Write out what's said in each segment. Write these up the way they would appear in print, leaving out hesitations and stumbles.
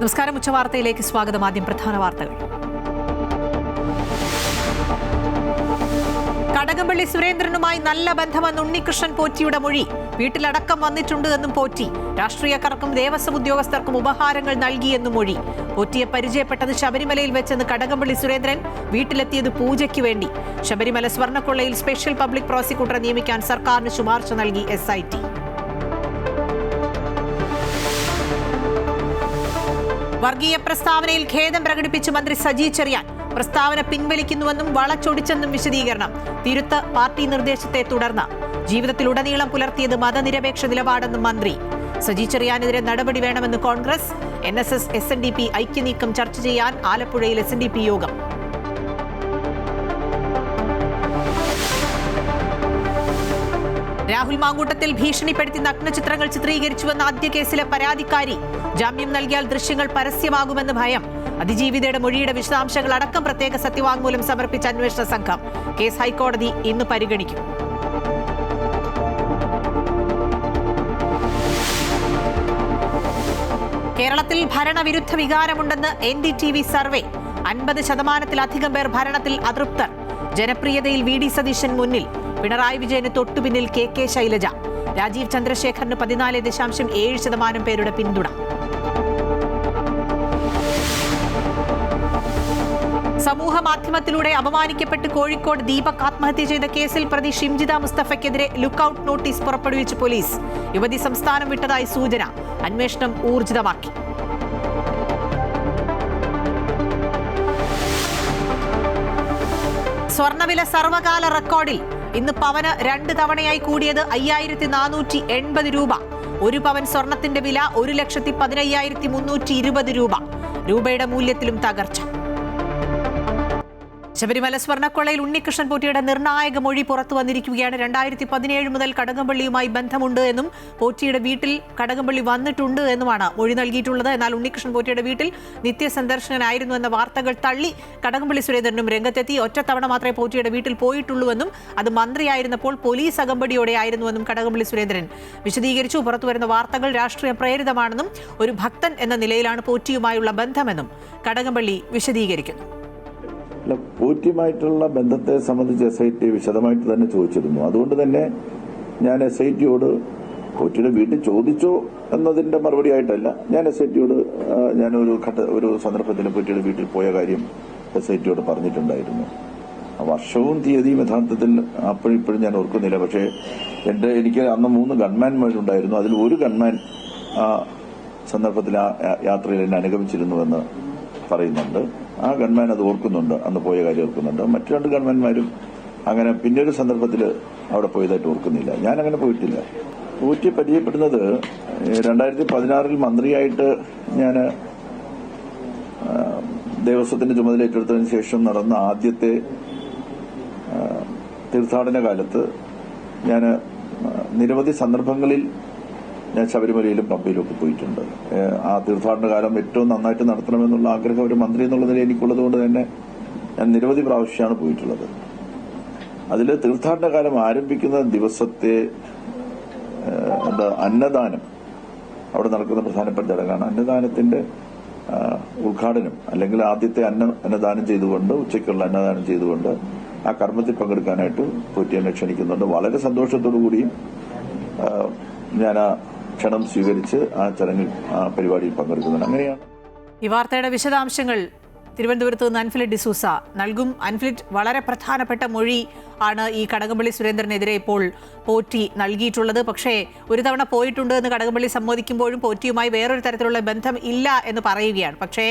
നമസ്കാരം. ഉച്ചവാർത്തയിലേക്ക് സ്വാഗതം. ആദ്യം പ്രധാന വാർത്തകൾ. കടകംപള്ളി സുരേന്ദ്രനുമായി നല്ല ബന്ധമെന്ന് ഉണ്ണികൃഷ്ണൻ പോറ്റിയുടെ മൊഴി. വീട്ടിലടക്കം വന്നിട്ടുണ്ട് എന്നും പോറ്റി. രാഷ്ട്രീയക്കാർക്കും ദേവസ്വം ഉദ്യോഗസ്ഥർക്കും ഉപഹാരങ്ങൾ നൽകിയെന്നും മൊഴി. പോറ്റിയെ പരിചയപ്പെട്ടത് ശബരിമലയിൽ വെച്ചെന്ന് കടകംപള്ളി സുരേന്ദ്രൻ. വീട്ടിലെത്തിയത് പൂജയ്ക്ക് വേണ്ടി. ശബരിമല സ്വർണ്ണക്കൊള്ളയിൽ സ്പെഷ്യൽ പബ്ലിക് പ്രോസിക്യൂട്ടറെ നിയമിക്കാൻ സർക്കാരിന് ശുപാർശ നൽകി SIT. വർഗീയ പ്രസ്താവനയിൽ ഖേദം പ്രകടിപ്പിച്ച് മന്ത്രി സജി ചെറിയാൻ. പ്രസ്താവന പിൻവലിക്കുന്നുവെന്നും വളച്ചൊടിച്ചെന്നും വിശദീകരണം. തിരുത്ത് പാർട്ടി നിർദ്ദേശത്തെ തുടർന്ന്. ജീവിതത്തിലുടനീളം പുലർത്തിയത് മതനിരപേക്ഷ നിലപാടെന്നും മന്ത്രി. സജി ചെറിയാനെതിരെ നടപടി വേണമെന്ന് കോൺഗ്രസ്. NSS SNDP ഐക്യനീക്കം ചർച്ച ചെയ്യാൻ ആലപ്പുഴയിൽ SNDP യോഗം. രാഹുൽ മാങ്കൂട്ടത്തിൽ ഭീഷണിപ്പെടുത്തി നഗ്നചിത്രങ്ങൾ ചിത്രീകരിച്ചുവെന്ന ആദ്യ കേസിലെ പരാതിക്കാരി. ജാമ്യം നൽകിയാൽ ദൃശ്യങ്ങൾ പരസ്യമാകുമെന്ന് ഭയം. അതിജീവിതയുടെ മൊഴിയുടെ വിശദാംശങ്ങൾ അടക്കം പ്രത്യേക സത്യവാങ്മൂലം സമർപ്പിച്ച അന്വേഷണ സംഘം. കേസ് ഹൈക്കോടതി ഇന്ന് പരിഗണിക്കും. കേരളത്തിൽ ഭരണവിരുദ്ധ വികാരമുണ്ടെന്ന് NDTV സർവേ. 50% പേർ ഭരണത്തിൽ അതൃപ്തർ. ജനപ്രിയതയിൽ VD സതീശൻ മുന്നിൽ. പിണറായി വിജയന് തൊട്ടുപിന്നിൽ KK ശൈലജ. രാജീവ് ചന്ദ്രശേഖറിന് 14.7% പേരുടെ പിന്തുണ. സമൂഹ മാധ്യമത്തിലൂടെ അപമാനിക്കപ്പെട്ട് കോഴിക്കോട് ദീപക് ആത്മഹത്യ ചെയ്ത കേസിൽ പ്രതി ഷിംജിത മുസ്തഫയ്ക്കെതിരെ ലുക്കൌട്ട് നോട്ടീസ് പുറപ്പെടുവിച്ച് പോലീസ്. യുവതി സംസ്ഥാനം വിട്ടതായി സൂചന. അന്വേഷണം ഊർജിതമാക്കി. സ്വർണ്ണവില സർവകാല റെക്കോർഡിൽ. ഇന്ന് പവന് 2 തവണയായി കൂടിയത് 5480 രൂപ. 1 പവൻ സ്വർണത്തിന്റെ വില 1,15,320 രൂപ. രൂപയുടെ മൂല്യത്തിലും തകർച്ച. ശബരിമല സ്വർണ്ണക്കൊള്ളയിൽ ഉണ്ണികൃഷ്ണൻ പോറ്റിയുടെ നിർണായക മൊഴി പുറത്തു വന്നിരിക്കുകയാണ്. 2017 മുതൽ കടകംപള്ളിയുമായി ബന്ധമുണ്ട് എന്നും പോറ്റിയുടെ വീട്ടിൽ കടകംപള്ളി വന്നിട്ടുണ്ട് എന്നുമാണ് മൊഴി നൽകിയിട്ടുള്ളത്. എന്നാൽ ഉണ്ണികൃഷ്ണൻ പോറ്റിയുടെ വീട്ടിൽ നിത്യസന്ദർശകനായിരുന്നു എന്ന വാർത്തകൾ തള്ളി കടകംപള്ളി സുരേന്ദ്രനും രംഗത്തെത്തി. ഒറ്റത്തവണ മാത്രമേ പോറ്റിയുടെ വീട്ടിൽ പോയിട്ടുള്ളൂവെന്നും അത് മന്ത്രിയായിരുന്നപ്പോൾ പോലീസ് അകമ്പടിയോടെ ആയിരുന്നുവെന്നും കടകംപള്ളി സുരേന്ദ്രൻ വിശദീകരിച്ചു. പുറത്തുവരുന്ന വാർത്തകൾ രാഷ്ട്രീയ പ്രേരിതമാണെന്നും ഒരു ഭക്തൻ എന്ന നിലയിലാണ് പോറ്റിയുമായുള്ള ബന്ധമെന്നും കടകംപള്ളി വിശദീകരിക്കുന്നു. പോറ്റിയുമായിട്ടുള്ള ബന്ധത്തെ സംബന്ധിച്ച് SIT വിശദമായിട്ട് തന്നെ ചോദിച്ചിരുന്നു. അതുകൊണ്ട് തന്നെ ഞാൻ SITയോട് പോറ്റിയുടെ വീട്ടിൽ ചോദിച്ചോ എന്നതിന്റെ മറുപടി ആയിട്ടല്ല, ഞാൻ SITയോട് ഒരു സന്ദർഭത്തിൽ പോറ്റിയുടെ വീട്ടിൽ പോയ കാര്യം SITയോട് പറഞ്ഞിട്ടുണ്ടായിരുന്നു. വർഷവും തീയതിയും യഥാർത്ഥത്തിൽ അപ്പോഴിപ്പോഴും ഞാൻ ഓർക്കുന്നില്ല. പക്ഷേ എനിക്ക് അന്ന് 3 ഗൺമാൻമാരുണ്ടായിരുന്നു. അതിൽ ഒരു ഗൺമാൻ ആ സന്ദർഭത്തിൽ ആ യാത്രയിൽ എന്നെ അനുഗമിച്ചിരുന്നുവെന്ന് പറയുന്നുണ്ട്. ആ ഗൺമാൻ അത് ഓർക്കുന്നുണ്ട്, അന്ന് പോയ കാര്യം ഓർക്കുന്നുണ്ട്. മറ്റു 2 ഗൺമാൻമാരും അങ്ങനെ പിന്നൊരു സന്ദർഭത്തിൽ അവിടെ പോയതായിട്ട് ഓർക്കുന്നില്ല. ഞാൻ അങ്ങനെ പോയിട്ടില്ല. പോറ്റി പരിചയപ്പെടുന്നത് 2016 മന്ത്രിയായിട്ട് ഞാൻ ദേവസ്വത്തിന്റെ ചുമതല ഏറ്റെടുത്തതിന് ശേഷം നടന്ന ആദ്യത്തെ തീർത്ഥാടന കാലത്ത് ഞാൻ നിരവധി സന്ദർഭങ്ങളിൽ ഞാൻ ശബരിമലയിലും പമ്പയിലും ഒക്കെ പോയിട്ടുണ്ട്. ആ തീർത്ഥാടന കാലം ഏറ്റവും നന്നായിട്ട് നടത്തണമെന്നുള്ള ആഗ്രഹം ഒരു മന്ത്രി എന്നുള്ള നിലയിൽ എനിക്കുള്ളത് കൊണ്ട് തന്നെ ഞാൻ നിരവധി പ്രാവശ്യമാണ് പോയിട്ടുള്ളത്. അതിൽ തീർത്ഥാടന കാലം ആരംഭിക്കുന്ന ദിവസത്തെ അന്നദാനം, അവിടെ നടക്കുന്ന പ്രധാനപ്പെട്ട ചടങ്ങാണ് അന്നദാനത്തിന്റെ ഉദ്ഘാടനം. അല്ലെങ്കിൽ ആദ്യത്തെ അന്നദാനം ചെയ്തുകൊണ്ട്, ഉച്ചയ്ക്കുള്ള അന്നദാനം ചെയ്തുകൊണ്ട് ആ കർമ്മത്തിൽ പങ്കെടുക്കാനായിട്ട് പോറ്റി എന്നെ ക്ഷണിക്കുന്നുണ്ട്. വളരെ സന്തോഷത്തോടു കൂടിയും ഞാൻ ആ ക്ഷണം സ്വീകരിച്ച് ആ ചടങ്ങിൽ ആ പരിപാടിയിൽ പങ്കെടുക്കുന്നുണ്ട്. അങ്ങനെയാണ് ഈ വാർത്തയുടെ വിശദാംശങ്ങൾ തിരുവനന്തപുരത്ത് നിന്ന് അൻഫിലിറ്റ് ഡിസൂസ നൽകും. അൻഫിലിറ്റ്, വളരെ പ്രധാനപ്പെട്ട മൊഴി ആണ് ഈ കടകംപള്ളി സുരേന്ദ്രനെതിരെ ഇപ്പോൾ പോറ്റി നൽകിയിട്ടുള്ളത്. പക്ഷേ ഒരു തവണ പോയിട്ടുണ്ട് എന്ന് കടകംപള്ളി സമ്മതിക്കുമ്പോഴും പോറ്റിയുമായി വേറൊരു തരത്തിലുള്ള ബന്ധം ഇല്ല എന്ന് പറയുകയാണ്. പക്ഷേ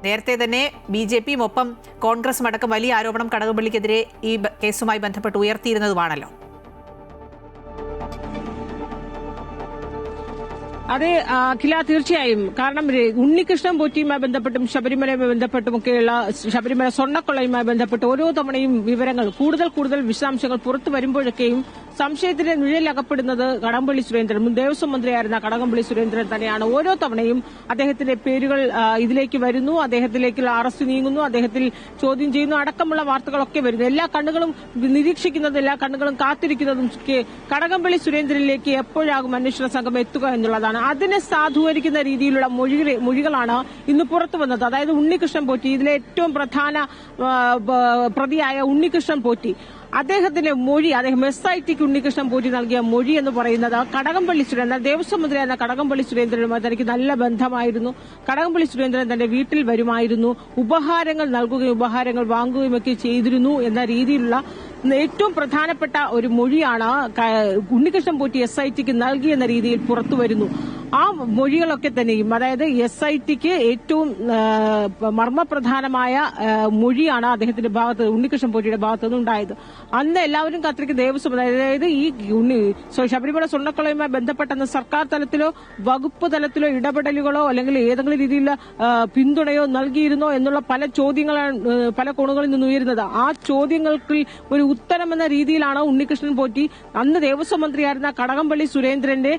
നേരത്തെ തന്നെ BJPയും ഒപ്പം കോൺഗ്രസും അടക്കം വലിയ ആരോപണം കടകംപള്ളിക്കെതിരെ ഈ കേസുമായി ബന്ധപ്പെട്ട് ഉയർത്തിയിരുന്നതുമാണല്ലോ. അതെ അഖില, തീർച്ചയായും. കാരണം ഉണ്ണികൃഷ്ണൻ പോറ്റിയുമായി ബന്ധപ്പെട്ടും ശബരിമലയുമായി ബന്ധപ്പെട്ടുമൊക്കെയുള്ള ശബരിമല സ്വർണ്ണക്കൊള്ളയുമായി ബന്ധപ്പെട്ട് ഓരോ തവണയും വിവരങ്ങൾ കൂടുതൽ വിശദാംശങ്ങൾ പുറത്തു വരുമ്പോഴൊക്കെയും സംശയത്തിന്റെ നിഴലിലകപ്പെടുന്നത് കടകംപള്ളി സുരേന്ദ്രൻ, മുൻ ദേവസ്വം മന്ത്രിയായിരുന്ന കടകംപള്ളി സുരേന്ദ്രൻ തന്നെയാണ്. ഓരോ തവണയും അദ്ദേഹത്തിന്റെ പേരുകൾ ഇതിലേക്ക് വരുന്നു, അദ്ദേഹത്തിലേക്കുള്ള അറസ്റ്റ് നീങ്ങുന്നു, അദ്ദേഹത്തിൽ ചോദ്യം ചെയ്യുന്നു അടക്കമുള്ള വാർത്തകളൊക്കെ വരുന്നു. എല്ലാ കണ്ണുകളും നിരീക്ഷിക്കുന്നതും എല്ലാ കണ്ണുകളും കാത്തിരിക്കുന്നതും കടകംപള്ളി സുരേന്ദ്രനിലേക്ക് എപ്പോഴാകും അന്വേഷണ സംഘം എത്തുക എന്നുള്ളതാണ്. അതിനെ സാധൂകരിക്കുന്ന രീതിയിലുള്ള മൊഴികളാണ് ഇന്ന് പുറത്തു വന്നത്. അതായത് ഉണ്ണികൃഷ്ണൻ പോറ്റി, ഇതിലെ ഏറ്റവും പ്രധാന പ്രതിയായ ഉണ്ണികൃഷ്ണൻ പോറ്റി, അദ്ദേഹത്തിന്റെ മൊഴി, അദ്ദേഹം SITക്ക് ഉണ്ണികൃഷ്ണൻ പോറ്റി നൽകിയ മൊഴി എന്ന് പറയുന്നത് കടകംപള്ളി സുരേന്ദ്രൻ, ദേവസ്വം മന്ത്രിയായിരുന്ന കടകംപള്ളി സുരേന്ദ്രനുമായി തനിക്ക് നല്ല ബന്ധമായിരുന്നു. കടകംപള്ളി സുരേന്ദ്രൻ തന്റെ വീട്ടിൽ വരുമായിരുന്നു, ഉപഹാരങ്ങൾ നൽകുകയും ഉപഹാരങ്ങൾ വാങ്ങുകയും ഒക്കെ ചെയ്തിരുന്നു എന്ന രീതിയിലുള്ള ഏറ്റവും പ്രധാനപ്പെട്ട ഒരു മൊഴിയാണ് ഉണ്ണികൃഷ്ണൻ പോറ്റി SITക്ക് നൽകിയെന്ന രീതിയിൽ പുറത്തു വരുന്നു. ആ മൊഴികളൊക്കെ തന്നെയും, അതായത് SITക്ക് ഏറ്റവും മർമ്മപ്രധാനമായ മൊഴിയാണ് അദ്ദേഹത്തിന്റെ ഭാഗത്ത്, ഉണ്ണികൃഷ്ണൻ പോറ്റിയുടെ ഭാഗത്തു നിന്നുണ്ടായത്. അന്ന് എല്ലാവരും കാത്തിരിക്കുന്ന ദേവസ്വം, അതായത് ഈ ശബരിമല സ്വർണ്ണക്കൊള്ളയുമായി ബന്ധപ്പെട്ടെന്ന് സർക്കാർ തലത്തിലോ വകുപ്പ് തലത്തിലോ ഇടപെടലുകളോ അല്ലെങ്കിൽ ഏതെങ്കിലും രീതിയിലുള്ള പിന്തുണയോ നൽകിയിരുന്നോ എന്നുള്ള പല ചോദ്യങ്ങളാണ് പല കോണുകളിൽ നിന്ന് ഉയരുന്നത്. ആ ചോദ്യങ്ങൾക്ക് ഒരു ഉത്തരമെന്ന രീതിയിലാണ് ഉണ്ണികൃഷ്ണൻ പോറ്റി അന്ന് ദേവസ്വം മന്ത്രിയായിരുന്ന കടകംപള്ളി സുരേന്ദ്രന്റെ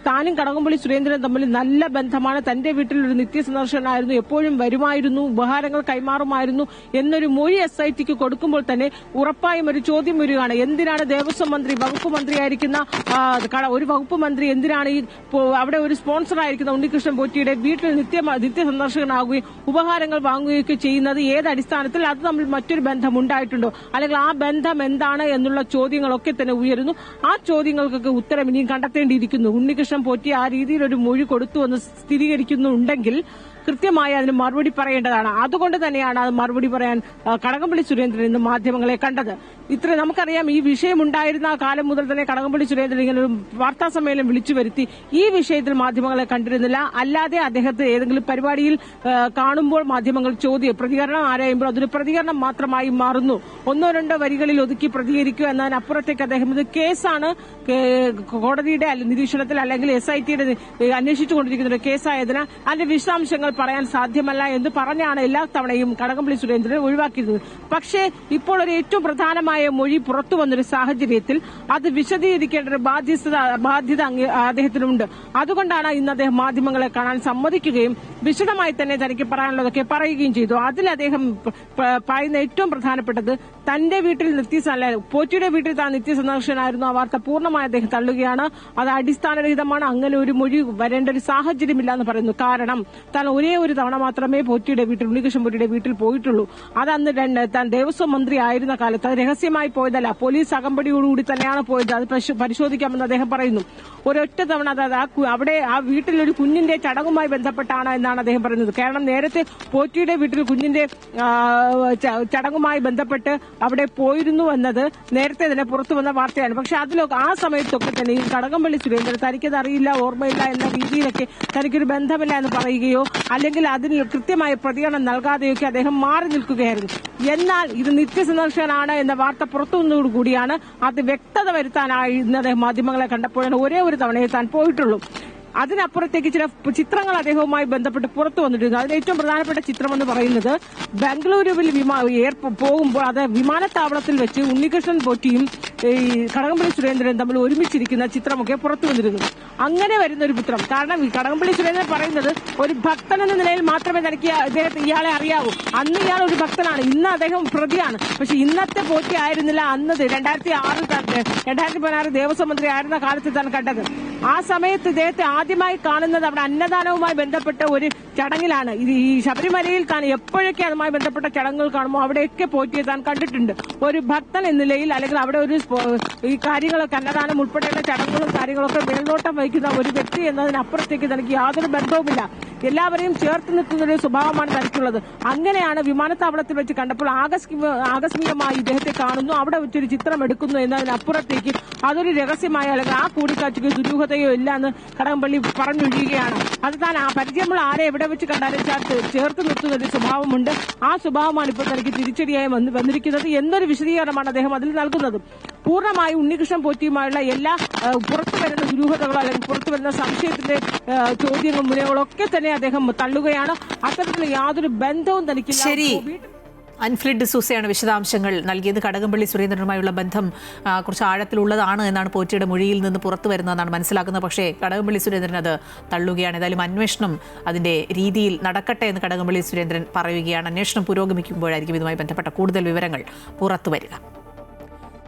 താനും കടകംപള്ളി സുരേന്ദ്രൻ തമ്മിൽ നല്ല ബന്ധമാണ്, തന്റെ വീട്ടിൽ ഒരു നിത്യസന്ദർശകനായിരുന്നു, എപ്പോഴും വരുമായിരുന്നു, ഉപഹാരങ്ങൾ കൈമാറുമായിരുന്നു എന്നൊരു മൊഴി SITക്ക് കൊടുക്കുമ്പോൾ തന്നെ ഉറപ്പായും ഒരു ചോദ്യം വരികയാണ്. എന്തിനാണ് ദേവസ്വം മന്ത്രി, വകുപ്പ് മന്ത്രിയായിരിക്കുന്ന ഒരു വകുപ്പ് മന്ത്രി എന്തിനാണ് ഈ അവിടെ ഒരു സ്പോൺസറായിരിക്കുന്ന ഉണ്ണികൃഷ്ണൻ പോറ്റിയുടെ വീട്ടിൽ നിത്യസന്ദർശകനാകുകയും ഉപഹാരങ്ങൾ വാങ്ങുകയൊക്കെ ചെയ്യുന്നത്? ഏത് അടിസ്ഥാനത്തിൽ? അത് തമ്മിൽ മറ്റൊരു ബന്ധം ഉണ്ടായിട്ടുണ്ടോ, അല്ലെങ്കിൽ ആ ബന്ധം എന്താണ് എന്നുള്ള ചോദ്യങ്ങളൊക്കെ തന്നെ ഉയരുന്നു. ആ ചോദ്യങ്ങൾക്കൊക്കെ ഉത്തരം ഇനിയും കണ്ടെത്തേണ്ടിയിരിക്കുന്നു. ഉണ്ണികൃഷ്ണൻ പോറ്റി ആ രീതിയിൽ ഒരു മൊഴി കൊടുത്തു എന്ന് സ്ഥിരീകരിക്കുന്നുണ്ടെങ്കിൽ കൃത്യമായി അതിന് മറുപടി പറയേണ്ടതാണ്. അതുകൊണ്ട് തന്നെയാണ് അത് മറുപടി പറയാൻ കടകംപള്ളി സുരേന്ദ്രൻ ഇന്ന് മാധ്യമങ്ങളെ കണ്ടത്. നമുക്കറിയാം, ഈ വിഷയമുണ്ടായിരുന്ന കാലം മുതൽ തന്നെ കടകംപള്ളി സുരേന്ദ്രൻ ഇങ്ങനെ ഒരു വാർത്താ സമ്മേളനം വിളിച്ചു വരുത്തി ഈ വിഷയത്തിൽ മാധ്യമങ്ങളെ കണ്ടിരുന്നില്ല. അല്ലാതെ അദ്ദേഹത്തെ ഏതെങ്കിലും പരിപാടിയിൽ കാണുമ്പോൾ മാധ്യമങ്ങൾ പ്രതികരണം ആരായുമ്പോൾ അതൊരു പ്രതികരണം മാത്രമായി മാറുന്നു. ഒന്നോ രണ്ടോ വരികളിൽ ഒതുക്കി പ്രതികരിക്കുക എന്നതിനപ്പുറത്തേക്ക് അദ്ദേഹം ഇത് കേസാണ്, കോടതിയുടെ നിരീക്ഷണത്തിൽ അല്ലെങ്കിൽ SITയുടെ അന്വേഷിച്ചുകൊണ്ടിരിക്കുന്ന ഒരു കേസായതിനാൽ അതിന്റെ വിശദാംശങ്ങൾ പറയാൻ സാധ്യമല്ല എന്ന് പറഞ്ഞാണ് എല്ലാ തവണയും കടകംപള്ളി സുരേന്ദ്രൻ ഒഴിവാക്കിയിരുന്നത്. പക്ഷേ ഇപ്പോൾ ഒരു ഏറ്റവും പ്രധാനമായ മൊഴി പുറത്തു വന്നൊരു സാഹചര്യത്തിൽ അത് വിശദീകരിക്കേണ്ട ഒരു ബാധ്യത അദ്ദേഹത്തിനുണ്ട്. അതുകൊണ്ടാണ് ഇന്ന് അദ്ദേഹം മാധ്യമങ്ങളെ കാണാൻ സമ്മതിക്കുകയും വിശദമായി തന്നെ തനിക്ക് പറയാനുള്ളതൊക്കെ പറയുകയും ചെയ്തു. അതിൽ അദ്ദേഹം പറയുന്ന ഏറ്റവും പ്രധാനപ്പെട്ടത് തന്റെ വീട്ടിൽ പോറ്റിയുടെ വീട്ടിൽ താൻ നിത്യസന്ദർശകനായിരുന്നു. ആ വാർത്ത പൂർണ്ണമായി അദ്ദേഹം തള്ളുകയാണ്. അത് അടിസ്ഥാനരഹിതമാണ്. അങ്ങനെ ഒരു മൊഴി വരേണ്ട ഒരു സാഹചര്യമില്ല എന്ന് പറയുന്നു. കാരണം താൻ ഒരേ ഒരു തവണ മാത്രമേ ഉണ്ണികൃഷ്ണൻ പോറ്റിയുടെ വീട്ടിൽ പോയിട്ടുള്ളൂ. അതന്ന് താൻ ദേവസ്വം മന്ത്രി ആയിരുന്ന കാലത്ത്. അത് രഹസ്യമായി പോയതല്ല, പോലീസ് അകമ്പടിയോടുകൂടി തന്നെയാണ് പോയത്. അത് പരിശോധിക്കാമെന്ന് അദ്ദേഹം പറയുന്നു. ഒരൊറ്റ തവണ അവിടെ ആ വീട്ടിലൊരു കുഞ്ഞിന്റെ ചടങ്ങുമായി ബന്ധപ്പെട്ടാണ് എന്നാണ് അദ്ദേഹം പറയുന്നത്. കാരണം നേരത്തെ പോറ്റിയുടെ വീട്ടിൽ കുഞ്ഞിന്റെ ചടങ്ങുമായി ബന്ധപ്പെട്ട് അവിടെ പോയിരുന്നു എന്നത് നേരത്തെ തന്നെ പുറത്തു വന്ന വാർത്തയാണ്. പക്ഷെ ആ സമയത്തൊക്കെ തന്നെ ഈ കടകംപള്ളി സുരേന്ദ്രൻ തനിക്കത് അറിയില്ല, ഓർമ്മയില്ല എന്ന രീതിയിലൊക്കെ തനിക്കൊരു ബന്ധമില്ല എന്ന് പറയുകയോ അല്ലെങ്കിൽ അതിന് കൃത്യമായ പ്രതികരണം നൽകാതെയൊക്കെ അദ്ദേഹം മാറി നിൽക്കുകയായിരുന്നു. എന്നാൽ ഇത് നിത്യസന്ദർശകനാണ് എന്ന വാർത്ത പുറത്തു വന്നതോടുകൂടിയാണ് അത് വ്യക്തത വരുത്താനായി ഇന്ന് അദ്ദേഹം മാധ്യമങ്ങളെ കണ്ടപ്പോഴാണ് ഒരേ ഒരു തവണയെ താൻ പോയിട്ടുള്ളൂ. അതിനപ്പുറത്തേക്ക് ചില ചിത്രങ്ങൾ അദ്ദേഹവുമായി ബന്ധപ്പെട്ട് പുറത്തു വന്നിട്ടുണ്ട്. അതിൽ ഏറ്റവും പ്രധാനപ്പെട്ട ചിത്രം എന്ന് പറയുന്നത് ബംഗളൂരുവിൽ പോകുമ്പോൾ അത് വിമാനത്താവളത്തിൽ വെച്ച് ഉണ്ണികൃഷ്ണൻ പോറ്റിയും ഈ കടകംപള്ളി സുരേന്ദ്രൻ തമ്മിൽ ഒരുമിച്ചിരിക്കുന്ന ചിത്രമൊക്കെ പുറത്തു വന്നിരുന്നു. അങ്ങനെ വരുന്ന ഒരു ചിത്രം, കാരണം ഈ കടകംപള്ളി സുരേന്ദ്രൻ പറയുന്നത് ഒരു ഭക്തൻ എന്ന നിലയിൽ മാത്രമേ തനിക്ക് ഇയാളെ അറിയാവൂ. അന്ന് ഇയാൾ ഒരു ഭക്തനാണ്, ഇന്ന് അദ്ദേഹം പ്രതിയാണ്. പക്ഷെ ഇന്നത്തെ പോറ്റി ആയിരുന്നില്ല അന്ന് 2016 ദേവസ്വം മന്ത്രി ആയിരുന്ന കാലത്ത് താൻ കണ്ടത്. ആ സമയത്ത് ഇദ്ദേഹത്തെ ആദ്യമായി കാണുന്നത് അവിടെ അന്നദാനവുമായി ബന്ധപ്പെട്ട ഒരു ചടങ്ങിലാണ്. ഈ ശബരിമലയിൽ താൻ എപ്പോഴൊക്കെ അതുമായി ബന്ധപ്പെട്ട ചടങ്ങുകൾ കാണുമ്പോൾ അവിടെയൊക്കെ പോറ്റിയെ താൻ കണ്ടിട്ടുണ്ട്. ഒരു ഭക്തൻ എന്ന നിലയിൽ അല്ലെങ്കിൽ അവിടെ ഒരു ഈ കാര്യങ്ങളൊക്കെ അന്നദാനം ഉൾപ്പെടെയുള്ള ചടങ്ങുകളും കാര്യങ്ങളൊക്കെ മേൽനോട്ടം വഹിക്കുന്ന ഒരു വ്യക്തി എന്നതിനപ്പുറത്തേക്ക് തനിക്ക് യാതൊരു ബന്ധവുമില്ല. എല്ലാവരെയും ചേർത്ത് നിൽക്കുന്ന ഒരു സ്വഭാവമാണ് തനിക്കുള്ളത്. അങ്ങനെയാണ് വിമാനത്താവളത്തിൽ വെച്ച് കണ്ടപ്പോൾ ആകസ്മികമായി ഇദ്ദേഹത്തെ കാണുന്നു, അവിടെ വെച്ചൊരു ചിത്രം എടുക്കുന്നു എന്നതിനപ്പുറത്തേക്ക് അതൊരു രഹസ്യമായ അല്ലെങ്കിൽ ആ കൂടിക്കാഴ്ചയ്ക്ക് ദുരൂഹതയോ ഇല്ല എന്ന് കടകംപള്ളി പറഞ്ഞൊഴിയുകയാണ്. അത് താൻ പരിചയമുള്ള ആരെ എവിടെ വെച്ച് കണ്ടാലും ചേർത്ത് നിർത്തുന്ന ഒരു സ്വഭാവമുണ്ട്. ആ സ്വഭാവമാണ് ഇപ്പോൾ തനിക്ക് തിരിച്ചടിയായി വന്നിരിക്കുന്നത് എന്നൊരു വിശദീകരണമാണ് അദ്ദേഹം അതിൽ നൽകുന്നത്. പൂർണ്ണമായി ഉണ്ണികൃഷ്ണൻ പോറ്റിയുമായുള്ള എല്ലാ പുറത്തു വരുന്ന ദുരൂഹതകളോ അല്ലെങ്കിൽ പുറത്തു വരുന്ന സംശയത്തിന്റെ ചോദ്യങ്ങളും മുനകളൊക്കെ തന്നെ അദ്ദേഹം തള്ളുകയാണ്. അത്തരത്തിൽ യാതൊരു ബന്ധവും തനിക്കില്ല. ശരി, അൻഫ്രിഡ് ഡിസൂസയാണ് വിശദാംശങ്ങൾ നൽകിയത്. കടകംപള്ളി സുരേന്ദ്രനുമായുള്ള ബന്ധം കുറച്ച് ആഴത്തിലുള്ളതാണ് എന്നാണ് പോറ്റിയുടെ മൊഴിയിൽ നിന്ന് പുറത്തു വരുന്നതെന്നാണ് മനസ്സിലാക്കുന്നത്. പക്ഷേ കടകംപള്ളി സുരേന്ദ്രൻ അത് തള്ളുകയാണ്. ഏതായാലും അന്വേഷണം അതിന്റെ രീതിയിൽ നടക്കട്ടെ എന്ന് കടകംപള്ളി സുരേന്ദ്രൻ പറയുകയാണ്. അന്വേഷണം പുരോഗമിക്കുമ്പോഴായിരിക്കും ഇതുമായി ബന്ധപ്പെട്ട കൂടുതൽ വിവരങ്ങൾ പുറത്തു വരിക.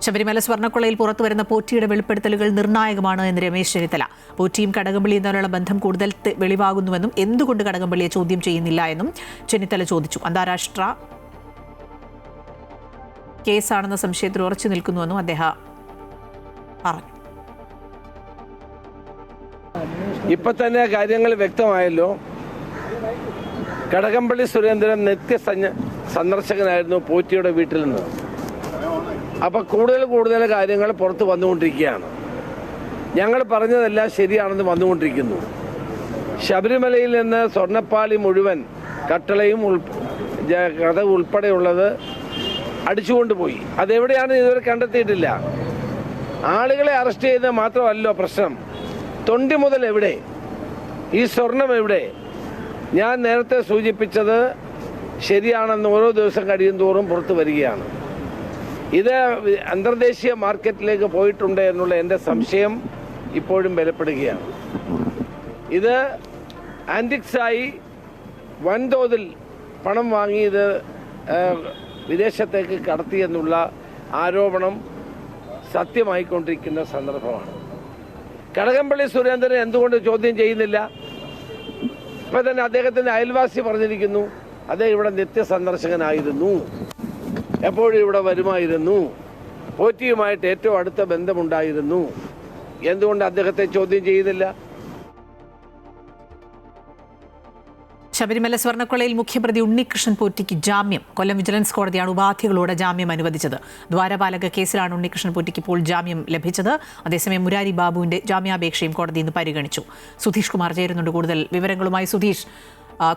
ശബരിമല സ്വർണ്ണക്കൊള്ളയിൽ പുറത്തുവരുന്ന പോറ്റിയുടെ വെളിപ്പെടുത്തലുകൾ നിർണായകമാണ് എന്ന് രമേശ് ചെന്നിത്തല. പോറ്റിയും കടകംപള്ളിയും തമ്മിലുള്ള ബന്ധം കൂടുതൽ വെളിവാകുന്നുവെന്നും എന്തുകൊണ്ട് കടകംപള്ളിയെ ചോദ്യം ചെയ്യുന്നില്ല എന്നും ചെന്നിത്തല ചോദിച്ചു. അന്താരാഷ്ട്ര കേസാണെന്ന സംശയത്തിൽ ഉറച്ചു നിൽക്കുന്നുവെന്നും അദ്ദേഹം പറഞ്ഞു. ഇപ്പൊ തന്നെ കാര്യങ്ങൾ വ്യക്തമായല്ലോ. കടകംപള്ളി സുരേന്ദ്രൻ നിത്യ സന്ദർശകനായിരുന്നു പോറ്റിയുടെ വീട്ടിൽ നിന്ന്. അപ്പൊ കൂടുതൽ കാര്യങ്ങൾ പുറത്ത് വന്നുകൊണ്ടിരിക്കുകയാണ്. ഞങ്ങൾ പറഞ്ഞതെല്ലാം ശരിയാണെന്ന് വന്നുകൊണ്ടിരിക്കുന്നു. ശബരിമലയിൽ നിന്ന് സ്വർണ്ണപ്പാളി മുഴുവൻ കട്ടളയും കഥ ഉൾപ്പെടെയുള്ളത് അടിച്ചുകൊണ്ടുപോയി. അതെവിടെയാണെന്ന് ഇതുവരെ കണ്ടെത്തിയിട്ടില്ല. ആളുകളെ അറസ്റ്റ് ചെയ്തത് മാത്രമല്ലോ പ്രശ്നം. തൊണ്ടി മുതൽ എവിടെ? ഈ സ്വർണം എവിടെ? ഞാൻ നേരത്തെ സൂചിപ്പിച്ചത് ശരിയാണെന്ന് ഓരോ ദിവസം കഴിയും തോറും പുറത്തു വരികയാണ്. ഇത് അന്തർദേശീയ മാർക്കറ്റിലേക്ക് പോയിട്ടുണ്ട് എന്നുള്ള എൻ്റെ സംശയം ഇപ്പോഴും ബലപ്പെടുകയാണ്. ഇത് ആൻറ്റിക്സായി വൻതോതിൽ പണം വാങ്ങി ഇത് വിദേശത്തേക്ക് കടത്തിയെന്നുള്ള ആരോപണം സത്യമായിക്കൊണ്ടിരിക്കുന്ന സന്ദർഭമാണ്. കടകംപള്ളി സുരേന്ദ്രൻ എന്തുകൊണ്ട് ചോദ്യം ചെയ്യുന്നില്ല? ഇപ്പം തന്നെ അദ്ദേഹത്തിൻ്റെ അയൽവാസി പറഞ്ഞിരിക്കുന്നു, അദ്ദേഹം ഇവിടെ നിത്യസന്ദർശകനായിരുന്നു, എപ്പോഴും ഇവിടെ വരുമായിരുന്നു, പോറ്റിയുമായിട്ട് ഏറ്റവും അടുത്ത ബന്ധമുണ്ടായിരുന്നു. എന്തുകൊണ്ട് അദ്ദേഹത്തെ ചോദ്യം ചെയ്യുന്നില്ല? ശബരിമല സ്വർണ്ണക്കൊള്ളയിൽ മുഖ്യപ്രതി ഉണ്ണികൃഷ്ണൻ പോറ്റിക്ക് ജാമ്യം. കൊല്ലം വിജിലൻസ് കോടതിയാണ് ഉപാധികളോടെ ജാമ്യം അനുവദിച്ചത്. ദ്വാരപാലക കേസിലാണ് ഉണ്ണികൃഷ്ണൻ പോറ്റിക്ക് ഇപ്പോൾ ജാമ്യം ലഭിച്ചത്. അതേസമയം മുരാരി ബാബുവിന്റെ ജാമ്യാപേക്ഷയും കോടതി ഇന്ന് പരിഗണിച്ചു. സുധീഷ് കുമാർ ചേരുന്നുണ്ട് കൂടുതൽ വിവരങ്ങളുമായി. സുധീഷ്,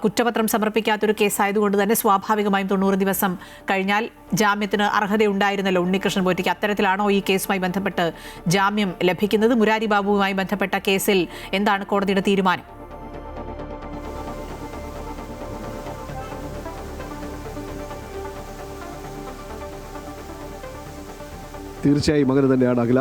കുറ്റപത്രം സമർപ്പിക്കാത്തൊരു കേസായതുകൊണ്ട് തന്നെ സ്വാഭാവികമായും 90 ദിവസം കഴിഞ്ഞാൽ ജാമ്യത്തിന് അർഹതയുണ്ടായിരുന്നല്ലോ ഉണ്ണികൃഷ്ണൻ പോറ്റിക്ക്. അത്തരത്തിലാണോ ഈ കേസുമായി ബന്ധപ്പെട്ട് ജാമ്യം ലഭിക്കുന്നത്? മുരാരി ബാബുവുമായി ബന്ധപ്പെട്ട കേസിൽ എന്താണ് കോടതിയുടെ തീരുമാനം? തീർച്ചയായും അങ്ങനെ തന്നെയാണ് അഖില.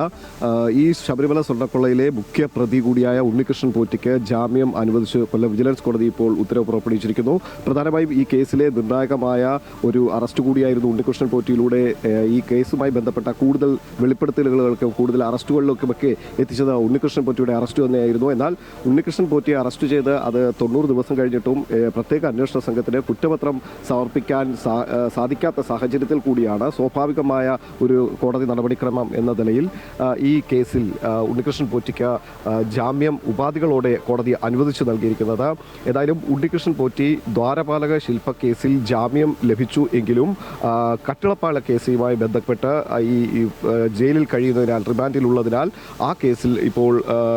ഈ ശബരിമല സ്വർണ്ണക്കൊള്ളയിലെ മുഖ്യ പ്രതി കൂടിയായ ഉണ്ണികൃഷ്ണൻ പോറ്റിക്ക് ജാമ്യം അനുവദിച്ച് കൊല്ലം വിജിലൻസ് കോടതി ഇപ്പോൾ ഉത്തരവ് പുറപ്പെടുവിച്ചിരിക്കുന്നു. പ്രധാനമായും ഈ കേസിലെ നിർണായകമായ ഒരു അറസ്റ്റ് കൂടിയായിരുന്നു ഉണ്ണികൃഷ്ണൻ പോറ്റിയിലൂടെ ഈ കേസുമായി ബന്ധപ്പെട്ട കൂടുതൽ വെളിപ്പെടുത്തലുകൾക്കും കൂടുതൽ അറസ്റ്റുകളിലേക്കുമൊക്കെ എത്തിച്ചത് ഉണ്ണികൃഷ്ണൻ പോറ്റിയുടെ അറസ്റ്റ് തന്നെയായിരുന്നു. എന്നാൽ ഉണ്ണികൃഷ്ണൻ പോറ്റിയെ അറസ്റ്റ് ചെയ്ത് അത് 90 ദിവസം കഴിഞ്ഞിട്ടും പ്രത്യേക അന്വേഷണ സംഘത്തിന് കുറ്റപത്രം സമർപ്പിക്കാൻ സാധിക്കാത്ത സാഹചര്യത്തിൽ കൂടിയാണ് സ്വാഭാവികമായ ഒരു കോടതി നടപടിക്രമം എന്ന നിലയിൽ ഈ കേസിൽ ഉണ്ണികൃഷ്ണൻ പോറ്റിക്ക് ജാമ്യം ഉപാധികളോടെ കോടതി അനുവദിച്ചു നൽകിയിരിക്കുന്നത്. ഏതായാലും ഉണ്ണികൃഷ്ണൻ പോറ്റി ദ്വാരപാലക ശില്പ കേസിൽ ജാമ്യം ലഭിച്ചു എങ്കിലും കട്ടിളപ്പാള കേസുമായി ബന്ധപ്പെട്ട് ഈ ജയിലിൽ കഴിയുന്നതിനാൽ റിമാൻഡിലുള്ളതിനാൽ ആ കേസിൽ ഇപ്പോൾ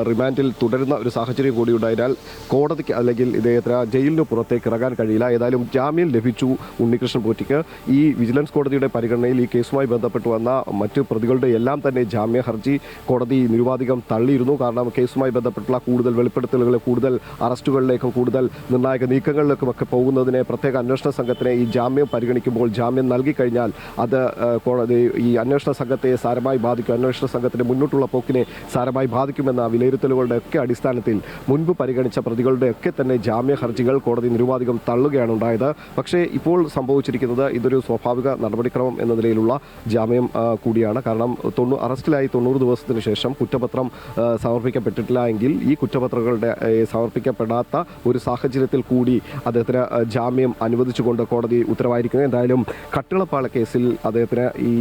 റിമാൻഡിൽ തുടരുന്ന ഒരു സാഹചര്യം കൂടി ഉണ്ടായതിനാൽ കോടതിക്ക് അല്ലെങ്കിൽ ഇദ്ദേഹത്തിന് ജയിലിന് പുറത്തേക്ക് ഇറങ്ങാൻ കഴിയില്ല. ഏതായാലും ജാമ്യം ലഭിച്ചു ഉണ്ണികൃഷ്ണൻ പോറ്റിക്ക്. ഈ വിജിലൻസ് കോടതിയുടെ പരിഗണനയിൽ ഈ കേസുമായി ബന്ധപ്പെട്ട് വന്ന മറ്റ് പ്രതികളുടെ എല്ലാം തന്നെ ജാമ്യ ഹർജി കോടതി നിരുപാധികം തള്ളിയിരുന്നു. കാരണം കേസുമായി ബന്ധപ്പെട്ടുള്ള കൂടുതൽ വെളിപ്പെടുത്തലുകൾ, കൂടുതൽ അറസ്റ്റുകളിലേക്കും കൂടുതൽ നിർണായക നീക്കങ്ങളിലേക്കുമൊക്കെ പോകുന്നതിനെ പ്രത്യേക അന്വേഷണ സംഘത്തിനെ ഈ ജാമ്യം പരിഗണിക്കുമ്പോൾ ജാമ്യം നൽകിക്കഴിഞ്ഞാൽ അത് കോടതി ഈ അന്വേഷണ സംഘത്തെ സാരമായി ബാധിക്കും, അന്വേഷണ സംഘത്തിന്റെ മുന്നോട്ടുള്ള പോക്കിനെ സാരമായി ബാധിക്കുമെന്ന വിലയിരുത്തലുകളുടെ ഒക്കെ അടിസ്ഥാനത്തിൽ മുൻപ് പരിഗണിച്ച പ്രതികളുടെ ഒക്കെ തന്നെ ജാമ്യ ഹർജികൾ കോടതി നിരുപാധികം തള്ളുകയാണ് ഉണ്ടായത്. പക്ഷേ ഇപ്പോൾ സംഭവിച്ചിരിക്കുന്നത് ഇതൊരു സ്വാഭാവിക നടപടിക്രമം എന്ന നിലയിലുള്ള ജാമ്യം കൂടിയാണ്. കാരണം അറസ്റ്റിലായി 90 ദിവസത്തിന് ശേഷം കുറ്റപത്രം സമർപ്പിക്കപ്പെട്ടിട്ടില്ല എങ്കിൽ ഈ കുറ്റപത്രങ്ങളുടെ സമർപ്പിക്കപ്പെടാത്ത ഒരു സാഹചര്യത്തിൽ കൂടി അദ്ദേഹത്തിന് ജാമ്യം അനുവദിച്ചുകൊണ്ട് കോടതി ഉത്തരവായിരിക്കുന്നു. എന്തായാലും കട്ടിളപ്പാള കേസിൽ അദ്ദേഹത്തിന് ഈ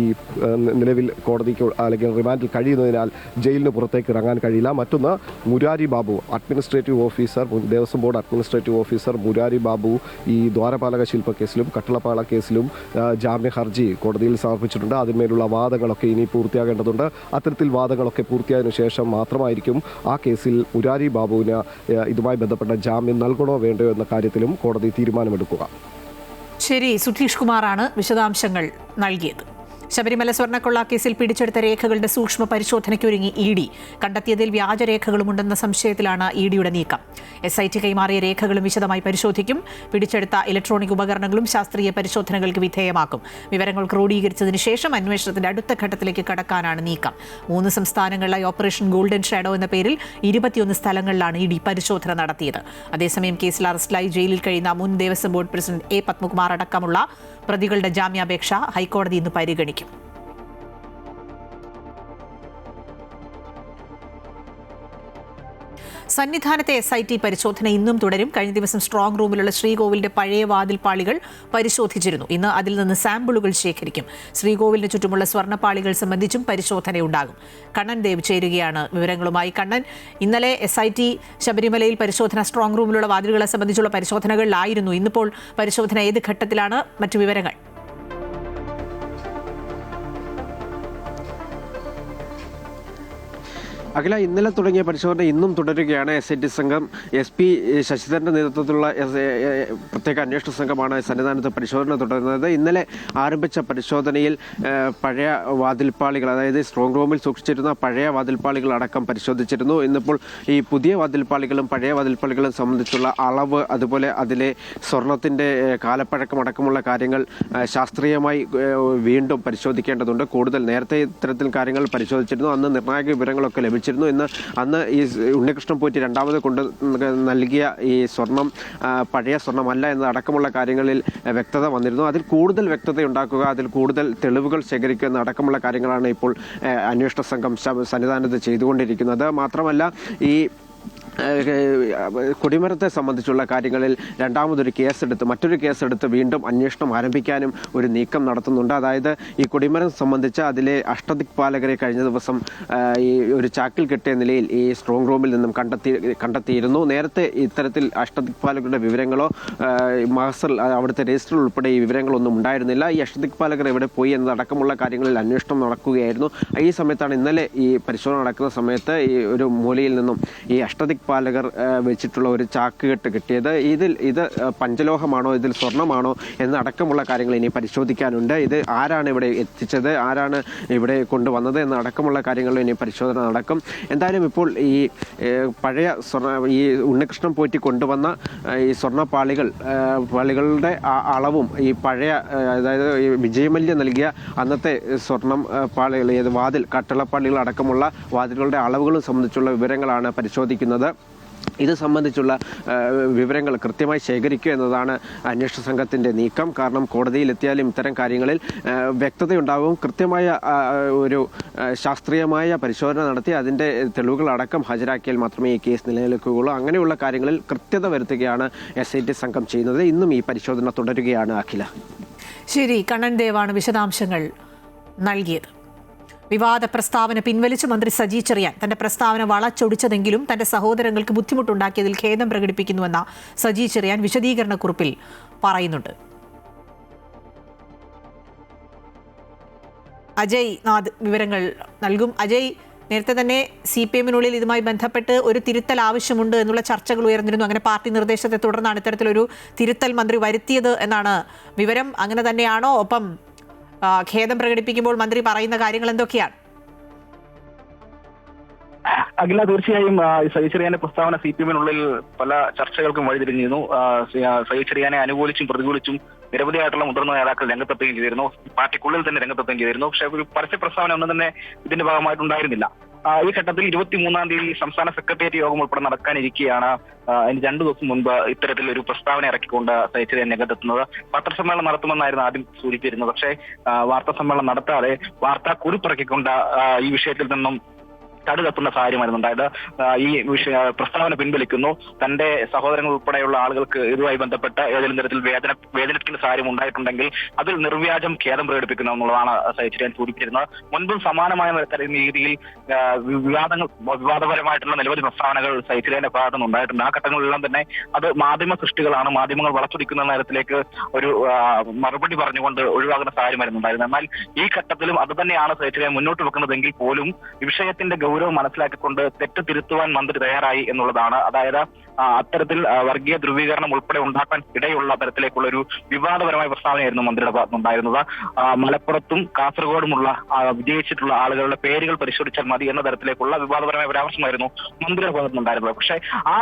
നിലവിൽ കോടതിക്ക് അല്ലെങ്കിൽ റിമാൻഡിൽ കഴിയുന്നതിനാൽ ജയിലിന് പുറത്തേക്ക് ഇറങ്ങാൻ കഴിയില്ല. മറ്റൊന്ന്, Murari Babu administrative officer, Devaswom board administrative officer Murari Babu ഈ ദ്വാരപാലക ശില്പ കേസിലും കട്ടിളപ്പാള കേസിലും ജാമ്യ ഹർജി കോടതിയിൽ സമർപ്പിച്ചിട്ടുണ്ട്. അതിന്മേലുള്ള വാദങ്ങളൊക്കെ ഇനി പൂർത്തിയാകേണ്ടതുണ്ട്. അത്തരത്തിൽ വാദങ്ങളൊക്കെ പൂർത്തിയായതിനു ശേഷം മാത്രമായിരിക്കും ആ കേസിൽ മുരാരി ബാബുവിന് ഇതുമായി ബന്ധപ്പെട്ട ജാമ്യം നൽകണോ വേണ്ടയോ എന്ന കാര്യത്തിലും കോടതി തീരുമാനമെടുക്കുക. ശരി, സുധീഷ് കുമാറാണ് വിശദാംശങ്ങൾ നൽകിയത്. ശബരിമല സ്വർണ്ണക്കൊള്ള കേസിൽ പിടിച്ചെടുത്ത രേഖകളുടെ സൂക്ഷ്മ പരിശോധനയ്ക്കൊരുങ്ങി ഇ.ഡി. കണ്ടെത്തിയതിൽ വ്യാജരേഖകളുമുണ്ടെന്ന സംശയത്തിലാണ് ഇ.ഡിയുടെ നീക്കം. SIT കൈമാറിയ രേഖകളും വിശദമായി പരിശോധിക്കും. പിടിച്ചെടുത്ത ഇലക്ട്രോണിക് ഉപകരണങ്ങളും ശാസ്ത്രീയ പരിശോധനകൾക്ക് വിധേയമാക്കും. വിവരങ്ങൾ ക്രോഡീകരിച്ചതിന് ശേഷം അന്വേഷണത്തിന്റെ അടുത്ത ഘട്ടത്തിലേക്ക് കടക്കാനാണ് നീക്കം. 3 സംസ്ഥാനങ്ങളിലായി ഓപ്പറേഷൻ ഗോൾഡൻ ഷാഡോ എന്ന പേരിൽ 21 സ്ഥലങ്ങളിലാണ് ഇ.ഡി പരിശോധന നടത്തിയത്. അതേസമയം കേസിൽ അറസ്റ്റിലായി ജയിലിൽ കഴിയുന്ന മുൻ Devaswom board president A. Padmakumar അടക്കമുള്ള പ്രതികളുടെ ജാമ്യാപേക്ഷ ഹൈക്കോടതി ഇന്ന് പരിഗണിക്കും. സന്നിധാനത്തെ SIT പരിശോധന ഇന്നും തുടരും. കഴിഞ്ഞ ദിവസം സ്ട്രോങ് റൂമിലുള്ള ശ്രീകോവിലിന്റെ പഴയ വാതിൽപ്പാളികൾ പരിശോധിച്ചിരുന്നു. ഇന്ന് അതിൽ നിന്ന് സാമ്പിളുകൾ ശേഖരിക്കും. ശ്രീകോവിലിന് ചുറ്റുമുള്ള സ്വർണ്ണപ്പാളികൾ സംബന്ധിച്ചും പരിശോധനയുണ്ടാകും. കണ്ണൻ ദേവ് ചേരുകയാണ് വിവരങ്ങളുമായി. കണ്ണൻ, ഇന്നലെ SIT ശബരിമലയിൽ പരിശോധന സ്ട്രോങ് റൂമിലുള്ള വാതിലുകളെ സംബന്ധിച്ചുള്ള പരിശോധനകളിലായിരുന്നു. ഇന്നിപ്പോൾ പരിശോധന ഏത് ഘട്ടത്തിലാണ്? മറ്റു വിവരങ്ങൾ? അഖില, ഇന്നലെ തുടങ്ങിയ പരിശോധന ഇന്നും തുടരുകയാണ്. SIT സംഘം SP ശശിധരന്റെ നേതൃത്വത്തിലുള്ള പ്രത്യേക അന്വേഷണ സംഘമാണ് സന്നിധാനത്ത് പരിശോധന തുടരുന്നത്. ഇന്നലെ ആരംഭിച്ച പരിശോധനയിൽ പഴയ വാതിൽപ്പാളികൾ, അതായത് സ്ട്രോങ് റൂമിൽ സൂക്ഷിച്ചിരുന്ന പഴയ വാതിൽപ്പാളികൾ അടക്കം പരിശോധിച്ചിരുന്നു. ഇന്നിപ്പോൾ ഈ പുതിയ വാതിൽപ്പാളികളും പഴയ വാതിൽപ്പാളികളും സംബന്ധിച്ചുള്ള അളവ്, അതുപോലെ അതിലെ സ്വർണത്തിന്റെ കാലപ്പഴക്കം അടക്കമുള്ള കാര്യങ്ങൾ ശാസ്ത്രീയമായി വീണ്ടും പരിശോധിക്കേണ്ടതുണ്ട്. കൂടുതൽ നേരത്തെ ഇത്തരത്തിൽ കാര്യങ്ങൾ പരിശോധിച്ചിരുന്നു. അന്ന് നിർണായക വിവരങ്ങളൊക്കെ ലഭിച്ചു. അന്ന് ഈ ഉണ്ണികൃഷ്ണൻ പോറ്റി രണ്ടാമത് കൊണ്ട് നൽകിയ ഈ സ്വർണം പഴയ സ്വർണ്ണമല്ല എന്നതടക്കമുള്ള കാര്യങ്ങളിൽ വ്യക്തത വന്നിരുന്നു. അതിൽ കൂടുതൽ വ്യക്തത ഉണ്ടാക്കുക, അതിൽ കൂടുതൽ തെളിവുകൾ ശേഖരിക്കുക എന്നടക്കമുള്ള കാര്യങ്ങളാണ് ഇപ്പോൾ അന്വേഷണ സംഘം സന്നിധാനത്ത് ചെയ്തുകൊണ്ടിരിക്കുന്നത്. മാത്രമല്ല, ഈ കൊടിമരത്തെ സംബന്ധിച്ചുള്ള കാര്യങ്ങളിൽ മറ്റൊരു കേസെടുത്ത് വീണ്ടും അന്വേഷണം ആരംഭിക്കാനും ഒരു നീക്കം നടത്തുന്നുണ്ട്. അതായത് ഈ കൊടിമരം സംബന്ധിച്ച് അതിലെ അഷ്ടദിക്പാലകരെ കഴിഞ്ഞ ദിവസം ഈ ഒരു ചാക്കിൽ കെട്ടിയ നിലയിൽ ഈ സ്ട്രോങ് റൂമിൽ നിന്നും കണ്ടെത്തിയിരുന്നു. നേരത്തെ ഇത്തരത്തിൽ അഷ്ടദിക്പാലകരുടെ വിവരങ്ങളോ മഹസൽ അവിടുത്തെ രജിസ്റ്ററിൽ ഉൾപ്പെടെ ഈ വിവരങ്ങളൊന്നും ഉണ്ടായിരുന്നില്ല. ഈ അഷ്ടദിക്പാലകർ എവിടെ പോയി എന്നതടക്കമുള്ള കാര്യങ്ങളിൽ അന്വേഷണം നടക്കുകയായിരുന്നു. ഈ സമയത്താണ് ഇന്നലെ ഈ പരിശോധന നടക്കുന്ന സമയത്ത് ഈ ഒരു മൂലയിൽ നിന്നും ഈ അഷ്ടദിക്പാലകർ വെച്ചിട്ടുള്ള ഒരു ചാക്കുകെട്ട് കിട്ടിയത്. ഇത് പഞ്ചലോഹമാണോ, ഇതിൽ സ്വർണ്ണമാണോ എന്നടക്കമുള്ള കാര്യങ്ങൾ ഇനി പരിശോധിക്കാനുണ്ട്. ഇത് ആരാണ് ഇവിടെ എത്തിച്ചത്, ആരാണ് ഇവിടെ കൊണ്ടുവന്നത് എന്നടക്കമുള്ള കാര്യങ്ങളിൽ ഇനി പരിശോധന നടക്കും. എന്തായാലും ഇപ്പോൾ ഈ പഴയ ഈ ഉണ്ണികൃഷ്ണൻ പോറ്റി കൊണ്ടുവന്ന ഈ സ്വർണ്ണപ്പാളികളുടെ അളവും ഈ പഴയ, അതായത് വിജയമല്യ നൽകിയ അന്നത്തെ സ്വർണം പാളികൾ, കട്ടളപ്പാളികൾ അടക്കമുള്ള വാതിലുകളുടെ അളവുകളും സംബന്ധിച്ചുള്ള വിവരങ്ങളാണ് പരിശോധിക്കുന്നത്. ഇത് സംബന്ധിച്ചുള്ള വിവരങ്ങൾ കൃത്യമായി ശേഖരിക്കുക എന്നതാണ് അന്വേഷണ സംഘത്തിന്റെ നീക്കം. കാരണം കോടതിയിലെത്തിയാലും ഇത്തരം കാര്യങ്ങളിൽ വ്യക്തതയുണ്ടാവും. കൃത്യമായ ഒരു ശാസ്ത്രീയമായ പരിശോധന നടത്തി അതിന്റെ തെളിവുകളടക്കം ഹാജരാക്കിയാൽ മാത്രമേ ഈ കേസ് നിലനിൽക്കുകയുള്ളൂ. അങ്ങനെയുള്ള കാര്യങ്ങളിൽ കൃത്യത വരുത്തുകയാണ് SIT സംഘം ചെയ്യുന്നത്. ഇന്നും ഈ പരിശോധന തുടരുകയാണ്. അഖില, ശരി. കണ്ണൻ ദേവാണ് വിശദാംശങ്ങൾ നൽകിയത്. വിവാദ പ്രസ്താവന പിൻവലിച്ച് മന്ത്രി സജി ചെറിയാൻ തന്റെ പ്രസ്താവന വളച്ചൊടിച്ചതെങ്കിലും തന്റെ സഹോദരങ്ങൾക്ക് ബുദ്ധിമുട്ടുണ്ടാക്കിയതിൽ ഖേദം പ്രകടിപ്പിക്കുന്നുവെന്ന സജി ചെറിയാൻ വിശദീകരണക്കുറിപ്പിൽ പറയുന്നുണ്ട്. അജയ് നാഥ് വിവരങ്ങൾ നൽകും. അജയ്, നേരത്തെ തന്നെ CPM-നുള്ളിൽ ഇതുമായി ബന്ധപ്പെട്ട് ഒരു തിരുത്തൽ ആവശ്യമുണ്ട് എന്നുള്ള ചർച്ചകൾ ഉയർന്നിരുന്നു. അങ്ങനെ പാർട്ടി നിർദ്ദേശത്തെ തുടർന്നാണ് ഇത്തരത്തിലൊരു തിരുത്തൽ മന്ത്രി വരുത്തിയത് എന്നാണ് വിവരം. അങ്ങനെ തന്നെയാണോ? ഒപ്പം ഖേദം പ്രകടിപ്പിക്കുമ്പോൾ മന്ത്രി പറയുന്ന കാര്യങ്ങൾ എന്തൊക്കെയാണ്? അഖില, തീർച്ചയായും സജി ചെറിയാന്റെ പ്രസ്താവന CPM-നുള്ളിൽ പല ചർച്ചകൾക്കും വഴിതിരിഞ്ഞിരുന്നു. സജി ചെറിയാനെ അനുകൂലിച്ചും പ്രതികൂലിച്ചും നിരവധിയായിട്ടുള്ള മുതിർന്ന നേതാക്കൾ രംഗത്തെത്തുകയും ചെയ്തിരുന്നു. പാർട്ടിക്കുള്ളിൽ തന്നെ രംഗത്തെത്തുകയും ചെയ്തിരുന്നു. പക്ഷേ ഒരു പരസ്യ പ്രസ്താവന ഒന്നും തന്നെ ഇതിന്റെ ഭാഗമായിട്ടുണ്ടായിരുന്നില്ല. ഈ ഘട്ടത്തിൽ 23-ാം തീയതി സംസ്ഥാന സെക്രട്ടേറിയറ്റ് യോഗം ഉൾപ്പെടെ നടക്കാനിരിക്കെയാണ് അതിന് 2 ദിവസം മുൻപ് ഇത്തരത്തിൽ ഒരു പ്രസ്താവന ഇറക്കിക്കൊണ്ട് സജി ചെറിയാൻ രംഗത്തെത്തുന്നത്. പത്രസമ്മേളനം നടത്തുമെന്നായിരുന്നു ആദ്യം സൂചിപ്പിച്ചിരുന്നത്. പക്ഷേ വാർത്താ സമ്മേളനം നടത്താതെ വാർത്താ കുറിപ്പിറക്കിക്കൊണ്ട് ഈ വിഷയത്തിൽ നിന്നും കടുകത്തുന്ന സാഹചര്യമായിരുന്നു ഉണ്ടായത്. ഈ പ്രസ്താവന പിൻവലിക്കുന്നു. തന്റെ സഹോദരങ്ങൾ ഉൾപ്പെടെയുള്ള ആളുകൾക്ക് ഇതുമായി ബന്ധപ്പെട്ട ഏതെങ്കിലും തരത്തിൽ വേദനിപ്പിക്കുന്ന സാഹചര്യം ഉണ്ടായിട്ടുണ്ടെങ്കിൽ അതിൽ നിർവ്യാജം ഖേദം പ്രകടിപ്പിക്കുന്നു എന്നുള്ളതാണ് സജി ചെറിയാൻ സൂചിപ്പിച്ചിരുന്നത്. മുൻപും സമാനമായ രീതിയിൽ വിവാദപരമായിട്ടുള്ള നിരവധി പ്രസ്താവനകൾ സജി ചെറിയാന്റെ ഭാഗത്തു നിന്നുണ്ടായിട്ടുണ്ട്. ആ ഘട്ടങ്ങളിലെല്ലാം തന്നെ അത് മാധ്യമ സൃഷ്ടികളാണ്, മാധ്യമങ്ങൾ വളച്ചൊടിക്കുന്ന നേരത്തിലേക്ക് ഒരു മറുപടി പറഞ്ഞുകൊണ്ട് ഒഴിവാകുന്ന സാഹചര്യമായിരുന്നു ഉണ്ടായിരുന്നത്. എന്നാൽ ഈ ഘട്ടത്തിലും അത് തന്നെയാണ് സജി ചെറിയാൻ മുന്നോട്ട് വെക്കുന്നതെങ്കിൽ പോലും വിഷയത്തിന്റെ ഗൗരവം മനസ്സിലാക്കിക്കൊണ്ട് തെറ്റ് തിരുത്തുവാൻ മന്ത്രി തയ്യാറായി എന്നുള്ളതാണ്. അതായത് അത്തരത്തിൽ വർഗീയ ധ്രുവീകരണം ഉൾപ്പെടെ ഉണ്ടാക്കാൻ ഇടയുള്ള തരത്തിലേക്കുള്ള ഒരു വിവാദപരമായ പ്രസ്താവനയായിരുന്നു മന്ത്രിയുടെ ഭാഗത്തുനിന്നുണ്ടായിരുന്നത്. മലപ്പുറത്തും കാസർഗോഡുമുള്ള വിജയിച്ചിട്ടുള്ള ആളുകളുടെ പേരുകൾ പരിശോധിച്ചാൽ മതി എന്ന തരത്തിലേക്കുള്ള വിവാദപരമായ പരാമർശമായിരുന്നു മന്ത്രിയുടെ ഭാഗത്തുനിന്നുണ്ടായിരുന്നത്. പക്ഷേ ആ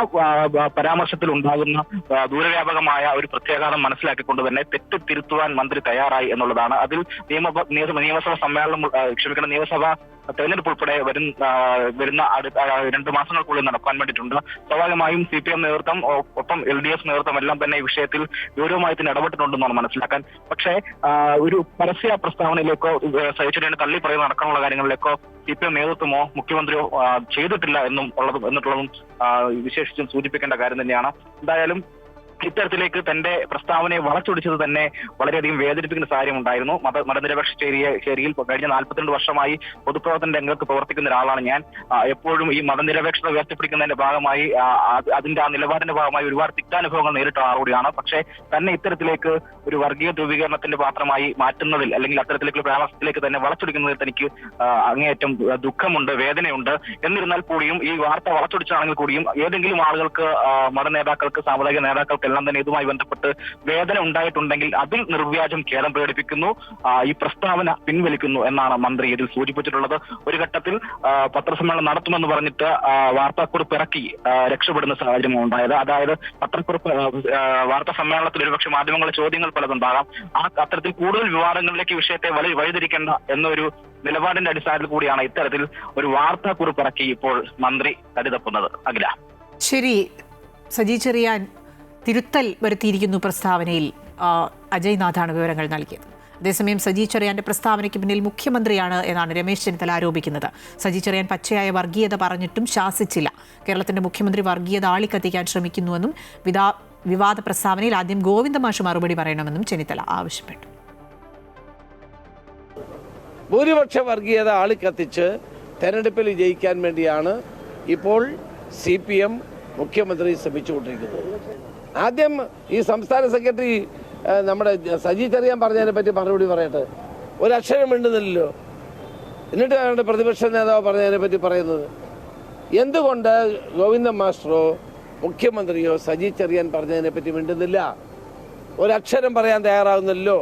പരാമർശത്തിൽ ഉണ്ടാകുന്ന ദൂരവ്യാപകമായ ഒരു പ്രത്യാഘാതം മനസ്സിലാക്കിക്കൊണ്ട് തന്നെ തെറ്റ് തിരുത്തുവാൻ മന്ത്രി തയ്യാറായി എന്നുള്ളതാണ്. അതിൽ നിയമസഭാ തെരഞ്ഞെടുപ്പ് ഉൾപ്പെടെ വരുന്ന 2 മാസങ്ങൾക്കുള്ളിൽ നടക്കാൻ വേണ്ടിയിട്ടുണ്ട്. സ്വാഭാവികമായും CPM നേതൃത്വം ഒപ്പം LDF നേതൃത്വം എല്ലാം തന്നെ ഈ വിഷയത്തിൽ ഗൗരവമായി തന്നെ ഇടപെട്ടിട്ടുണ്ടെന്നാണ് മനസ്സിലാക്കാൻ. പക്ഷേ ഒരു പരസ്യ പ്രസ്താവനയിലേക്കോ സഹിച്ചെറിയാൻ തള്ളി പറയുന്ന അടക്കമുള്ള കാര്യങ്ങളിലേക്കോ CPM നേതൃത്വമോ മുഖ്യമന്ത്രിയോ ചെയ്തിട്ടില്ല എന്നിട്ടുള്ളതും വിശേഷിച്ചും സൂചിപ്പിക്കേണ്ട കാര്യം തന്നെയാണ്. എന്തായാലും ഇത്തരത്തിലേക്ക് തന്റെ പ്രസ്താവനയെ വളച്ചൊടിച്ചത് തന്നെ വളരെയധികം വേദനിപ്പിക്കുന്ന സാഹചര്യമുണ്ടായിരുന്നു. മതനിരപേക്ഷ ചേരിയിൽ കഴിഞ്ഞ 42 വർഷമായി പൊതുപ്രവർത്തന രംഗത്ത് പ്രവർത്തിക്കുന്ന ഒരാളാണ് ഞാൻ. എപ്പോഴും ഈ മതനിരപേക്ഷത ഉയർത്തിപ്പിടിക്കുന്നതിന്റെ ഭാഗമായി അതിന്റെ ആ നിലപാടിന്റെ ഭാഗമായി ഒരുപാട് തിക്താനുഭവങ്ങൾ നേരിട്ട ആളുകൂടിയാണ്. പക്ഷേ തന്നെ ഇത്തരത്തിലേക്ക് ഒരു വർഗീയ ധ്രുവീകരണത്തിന്റെ പാത്രമായി മാറ്റുന്നതിൽ അല്ലെങ്കിൽ അത്തരത്തിലേക്കുള്ള പ്രയാസത്തിലേക്ക് തന്നെ വളച്ചൊടിക്കുന്നതിൽ തനിക്ക് അങ്ങേയറ്റം ദുഃഖമുണ്ട്, വേദനയുണ്ട്. എന്നിരുന്നാൽ കൂടിയും ഈ വാർത്ത വളച്ചൊടിച്ചാണെങ്കിൽ കൂടിയും ഏതെങ്കിലും ആളുകൾക്ക് മതനേതാക്കൾക്ക് സാമുദായിക നേതാക്കൾക്ക് എല്ലാം തന്നെ ഇതുമായി ബന്ധപ്പെട്ട് വേദന ഉണ്ടായിട്ടുണ്ടെങ്കിൽ അതിൽ നിർവ്യാജം ഖേദം പ്രകടിപ്പിക്കുന്നു, ഈ പ്രസ്താവന പിൻവലിക്കുന്നു എന്നാണ് മന്ത്രി ഇതിൽ സൂചിപ്പിച്ചിട്ടുള്ളത്. ഒരു ഘട്ടത്തിൽ പത്രസമ്മേളനം നടത്തുമെന്ന് പറഞ്ഞിട്ട് വാർത്താക്കുറിപ്പ് ഇറക്കി രക്ഷപ്പെടുന്ന സാഹചര്യം ഉണ്ടായത്. അതായത് പത്രക്കുറിപ്പ് വാർത്താ സമ്മേളനത്തിൽ ഒരുപക്ഷെ മാധ്യമങ്ങളുടെ ചോദ്യങ്ങൾ പലതുണ്ടാകാം. അത്തരത്തിൽ കൂടുതൽ വിവാദങ്ങളിലേക്ക് വിഷയത്തെ വഴിതിരിക്കേണ്ട എന്നൊരു നിലപാടിന്റെ അടിസ്ഥാനത്തിൽ കൂടിയാണ് ഇത്തരത്തിൽ ഒരു വാർത്താക്കുറിപ്പ് ഇറക്കി ഇപ്പോൾ മന്ത്രി കരുതപ്പുന്നത്. അഖില. ശരി, സജി ചെറിയാൻ തിരുത്തൽ വരുത്തിയിരിക്കുന്നു പ്രസ്താവനയിൽ. അജയ് നാഥാണ് വിവരങ്ങൾ നൽകിയത്. അതേസമയം സജി ചെറിയാന്റെ പ്രസ്താവനയ്ക്ക് പിന്നിൽ മുഖ്യമന്ത്രിയാണ് എന്നാണ് രമേശ് ചെന്നിത്തല ആരോപിക്കുന്നത്. സജി ചെറിയാൻ പച്ചയായ വർഗീയത പറഞ്ഞിട്ടും ശാസിച്ചില്ല. കേരളത്തിന്റെ മുഖ്യമന്ത്രി വർഗീയത ആളിക്കത്തിക്കാൻ ശ്രമിക്കുന്നുവെന്നും വിവാദ പ്രസ്താവനയിൽ ആദ്യം ഗോവിന്ദമാഷ് മറുപടി പറയണമെന്നും ചെന്നിത്തല ആവശ്യപ്പെട്ടു. ഭൂരിപക്ഷ വർഗീയത ആളിക്കത്തിച്ച് തെരഞ്ഞെടുപ്പിൽ ജയിക്കാൻ വേണ്ടിയാണ് ഇപ്പോൾ CPM മുഖ്യമന്ത്രി ശ്രമിച്ചുകൊണ്ടിരിക്കുന്നത്. ആദ്യം ഈ സംസ്ഥാന സെക്രട്ടറി നമ്മുടെ സജി ചെറിയാൻ പറഞ്ഞതിനെ പറ്റി മറുപടി പറയട്ടെ. ഒരക്ഷരം മിണ്ടുന്നില്ലല്ലോ. എന്നിട്ട് അവരുടെ പ്രതിപക്ഷ നേതാവ് പറഞ്ഞതിനെ പറ്റി പറയുന്നത്. എന്തുകൊണ്ട് ഗോവിന്ദൻ മാസ്റ്ററോ മുഖ്യമന്ത്രിയോ സജി ചെറിയാൻ പറഞ്ഞതിനെ പറ്റി മിണ്ടുന്നില്ല? ഒരക്ഷരം പറയാൻ തയ്യാറാകുന്നില്ലല്ലോ.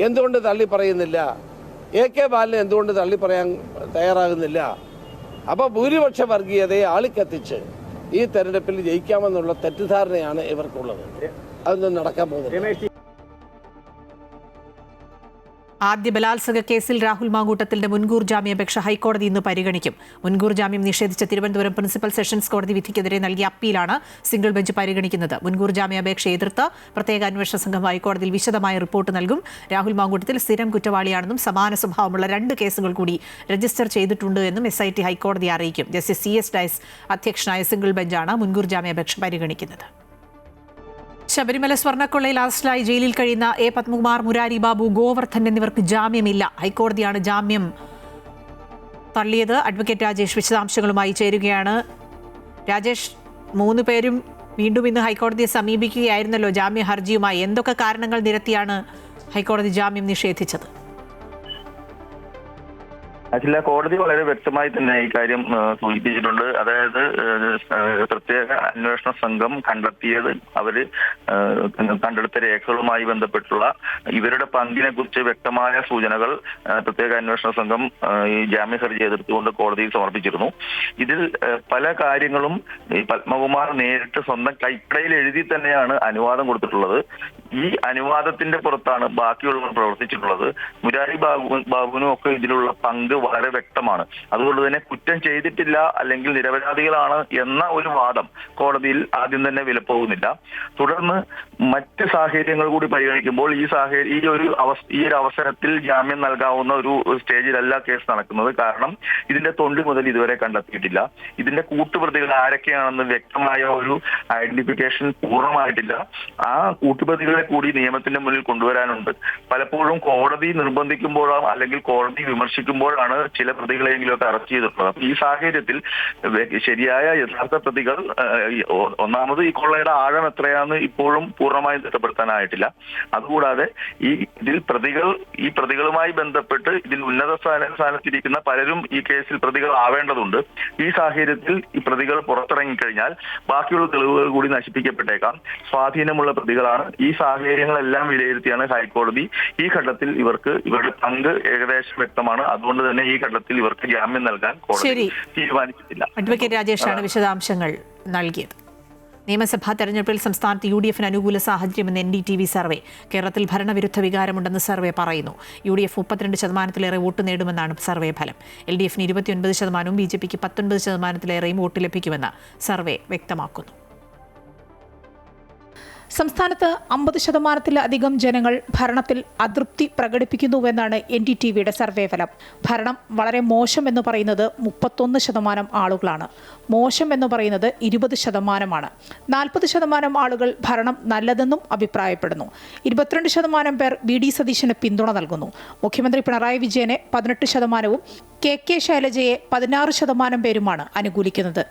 എന്തുകൊണ്ട് തള്ളി പറയുന്നില്ല? AK ബാലനെ എന്തുകൊണ്ട് തള്ളി പറയാൻ തയ്യാറാകുന്നില്ല? അപ്പോൾ ഭൂരിപക്ഷ വർഗീയതയെ ആളിക്കത്തിച്ച് ഈ തെരഞ്ഞെടുപ്പിൽ ജയിക്കാമെന്നുള്ള തെറ്റിദ്ധാരണയാണ് ഇവർക്കുള്ളത്. അതൊന്നും നടക്കാൻ പോകുന്നില്ല. ആദ്യ ബലാത്സംഗ കേസിൽ രാഹുൽ മാങ്കൂട്ടത്തിന്റെ മുൻകൂർ ജാമ്യാപേക്ഷ ഹൈക്കോടതി ഇന്ന് പരിഗണിക്കും. മുൻകൂർ ജാമ്യം നിഷേധിച്ച തിരുവനന്തപുരം പ്രിൻസിപ്പൽ സെഷൻസ് കോടതി വിധിക്കെതിരെ നൽകിയ അപ്പീലാണ് സിംഗിൾ ബെഞ്ച് പരിഗണിക്കുന്നത്. മുൻകൂർ ജാമ്യാപേക്ഷ എതിർത്ത് പ്രത്യേക അന്വേഷണ സംഘം ഹൈക്കോടതിയിൽ വിശദമായ റിപ്പോർട്ട് നൽകും. രാഹുൽ മാങ്കൂട്ടത്തിൽ സ്ഥിരം കുറ്റവാളിയാണെന്നും സമാന സ്വഭാവമുള്ള 2 കേസുകൾ കൂടി രജിസ്റ്റർ ചെയ്തിട്ടുണ്ട് എന്നും SIT ഹൈക്കോടതിയെ അറിയിക്കും. ജസ്റ്റിസ് CS ഡയസ് അധ്യക്ഷനായ സിംഗിൾ ബെഞ്ചാണ് മുൻകൂർ ജാമ്യാപേക്ഷ പരിഗണിക്കുന്നത്. ശബരിമല സ്വർണ്ണക്കൊള്ളയിൽ അറസ്റ്റിലായി ജയിലിൽ കഴിയുന്ന A. പത്മകുമാർ, മുരാരി ബാബു, ഗോവർദ്ധൻ എന്നിവർക്ക് ജാമ്യമില്ല. ഹൈക്കോടതിയാണ് ജാമ്യം തള്ളിയത്. അഡ്വക്കേറ്റ് രാജേഷ് വിശദാംശങ്ങളുമായി ചേരുകയാണ്. രാജേഷ്, 3 പേരും വീണ്ടും ഇന്ന് ഹൈക്കോടതിയെ സമീപിക്കുകയായിരുന്നല്ലോ ജാമ്യ ഹർജിയുമായി. എന്തൊക്കെ കാരണങ്ങൾ നിരത്തിയാണ് ഹൈക്കോടതി ജാമ്യം നിഷേധിച്ചത്? അഖില, കോടതി വളരെ വ്യക്തമായി തന്നെ ഈ കാര്യം സൂചിപ്പിച്ചിട്ടുണ്ട്. അതായത് പ്രത്യേക അന്വേഷണ സംഘം കണ്ടെത്തിയത് കണ്ടെടുത്ത രേഖകളുമായി ബന്ധപ്പെട്ടുള്ള ഇവരുടെ പങ്കിനെ കുറിച്ച് വ്യക്തമായ സൂചനകൾ പ്രത്യേക അന്വേഷണ സംഘം ഈ ജാമ്യ ഹർജി എതിർത്തുകൊണ്ട് കോടതിയിൽ സമർപ്പിച്ചിരുന്നു. ഇതിൽ പല കാര്യങ്ങളും ഈ പത്മകുമാർ നേരിട്ട് സ്വന്തം കൈപ്പടയിൽ എഴുതി തന്നെയാണ് അനുവാദം കൊടുത്തിട്ടുള്ളത്. ഈ അനുവാദത്തിന്റെ പുറത്താണ് ബാക്കിയുള്ളവർ പ്രവർത്തിച്ചിട്ടുള്ളത്. മുരാരി ബാബുവിനും ഒക്കെ ഇതിലുള്ള പങ്ക് വളരെ വ്യക്തമാണ്. അതുകൊണ്ട് തന്നെ കുറ്റം ചെയ്തിട്ടില്ല അല്ലെങ്കിൽ നിരപരാധികളാണ് എന്ന ഒരു വാദം കോടതിയിൽ ആദ്യം തന്നെ വിലപ്പോകുന്നില്ല. തുടർന്ന് മറ്റ് സാഹചര്യങ്ങൾ കൂടി പരിഗണിക്കുമ്പോൾ ഈ ഒരു അവസരത്തിൽ ജാമ്യം നൽകാവുന്ന ഒരു സ്റ്റേജിലല്ല കേസ് നടക്കുന്നത്. കാരണം ഇതിന്റെ തൊണ്ടി മുതൽ ഇതുവരെ കണ്ടെത്തിയിട്ടില്ല. ഇതിന്റെ കൂട്ടുപ്രതികൾ ആരൊക്കെയാണെന്ന് വ്യക്തമായ ഒരു ഐഡന്റിഫിക്കേഷൻ പൂർണ്ണമായിട്ടില്ല. ആ കൂട്ടുപ്രതികളെ കൂടി നിയമത്തിന്റെ മുന്നിൽ കൊണ്ടുവരാനുണ്ട്. പലപ്പോഴും കോടതി നിർബന്ധിക്കുമ്പോഴാണ് അല്ലെങ്കിൽ കോടതി വിമർശിക്കുമ്പോഴാണ് ചില പ്രതികളെങ്കിലുമൊക്കെ അറസ്റ്റ് ചെയ്തിട്ടുള്ളത്. ഈ സാഹചര്യത്തിൽ ശരിയായ യഥാർത്ഥ പ്രതികൾ, ഒന്നാമത് ഈ കൊള്ളയുടെ ആഴം എത്രയാണെന്ന് ഇപ്പോഴും പൂർണ്ണമായും തിട്ടപ്പെടുത്താനായിട്ടില്ല. അതുകൂടാതെ ഈ പ്രതികളുമായി ബന്ധപ്പെട്ട് ഇതിൽ ഉന്നത സ്ഥാനത്തിരിക്കുന്ന പലരും ഈ കേസിൽ പ്രതികൾ ആവേണ്ടതുണ്ട്. ഈ സാഹചര്യത്തിൽ ഈ പ്രതികൾ പുറത്തിറങ്ങിക്കഴിഞ്ഞാൽ ബാക്കിയുള്ള തെളിവുകൾ കൂടി നശിപ്പിക്കപ്പെട്ടേക്കാം. സ്വാധീനമുള്ള പ്രതികളാണ്. ഈ സാഹചര്യങ്ങളെല്ലാം വിലയിരുത്തിയാണ് ഹൈക്കോടതി ഈ ഘട്ടത്തിൽ ഇവരുടെ പങ്ക് ഏകദേശം വ്യക്തമാണ്. അതുകൊണ്ട് തന്നെ ഈ ഘട്ടത്തിൽ ഇവർക്ക് ജാമ്യം നൽകാൻ കോടതി തീരുമാനിച്ചിട്ടില്ല. അഡ്വക്കേറ്റ് രാജേഷാണ് വിശദാംശങ്ങൾ നൽകിയത്. നിയമസഭാ തെരഞ്ഞെടുപ്പിൽ സംസ്ഥാനത്ത് UDF-ന് അനുകൂല സാഹചര്യമെന്ന് NDTV സർവേ. കേരളത്തിൽ ഭരണവിരുദ്ധ വികാരമുണ്ടെന്ന് സർവേ പറയുന്നു. UDF 32% വോട്ട് നേടുമെന്നാണ് സർവേ ഫലം. LDF-ന് 29%, BJP-ക്ക് 19% വോട്ട് ലഭിക്കുമെന്ന് സർവേ വ്യക്തമാക്കുന്നു. സംസ്ഥാനത്ത് 50% ജനങ്ങൾ ഭരണത്തിൽ അതൃപ്തി പ്രകടിപ്പിക്കുന്നുവെന്നാണ് NDTV-യുടെ സർവേ ഫലം. ഭരണം വളരെ മോശം എന്ന് പറയുന്നത് 31% ആളുകളാണ്. മോശം എന്ന് പറയുന്നത് 20%. 40% ആളുകൾ ഭരണം നല്ലതെന്നും അഭിപ്രായപ്പെടുന്നു. 22% പേർ VD സതീശന് പിന്തുണ നൽകുന്നു. മുഖ്യമന്ത്രി പിണറായി വിജയനെ 18%, KK ശൈലജയെ 16% പേരുമാണ് അനുകൂലിക്കുന്നത്.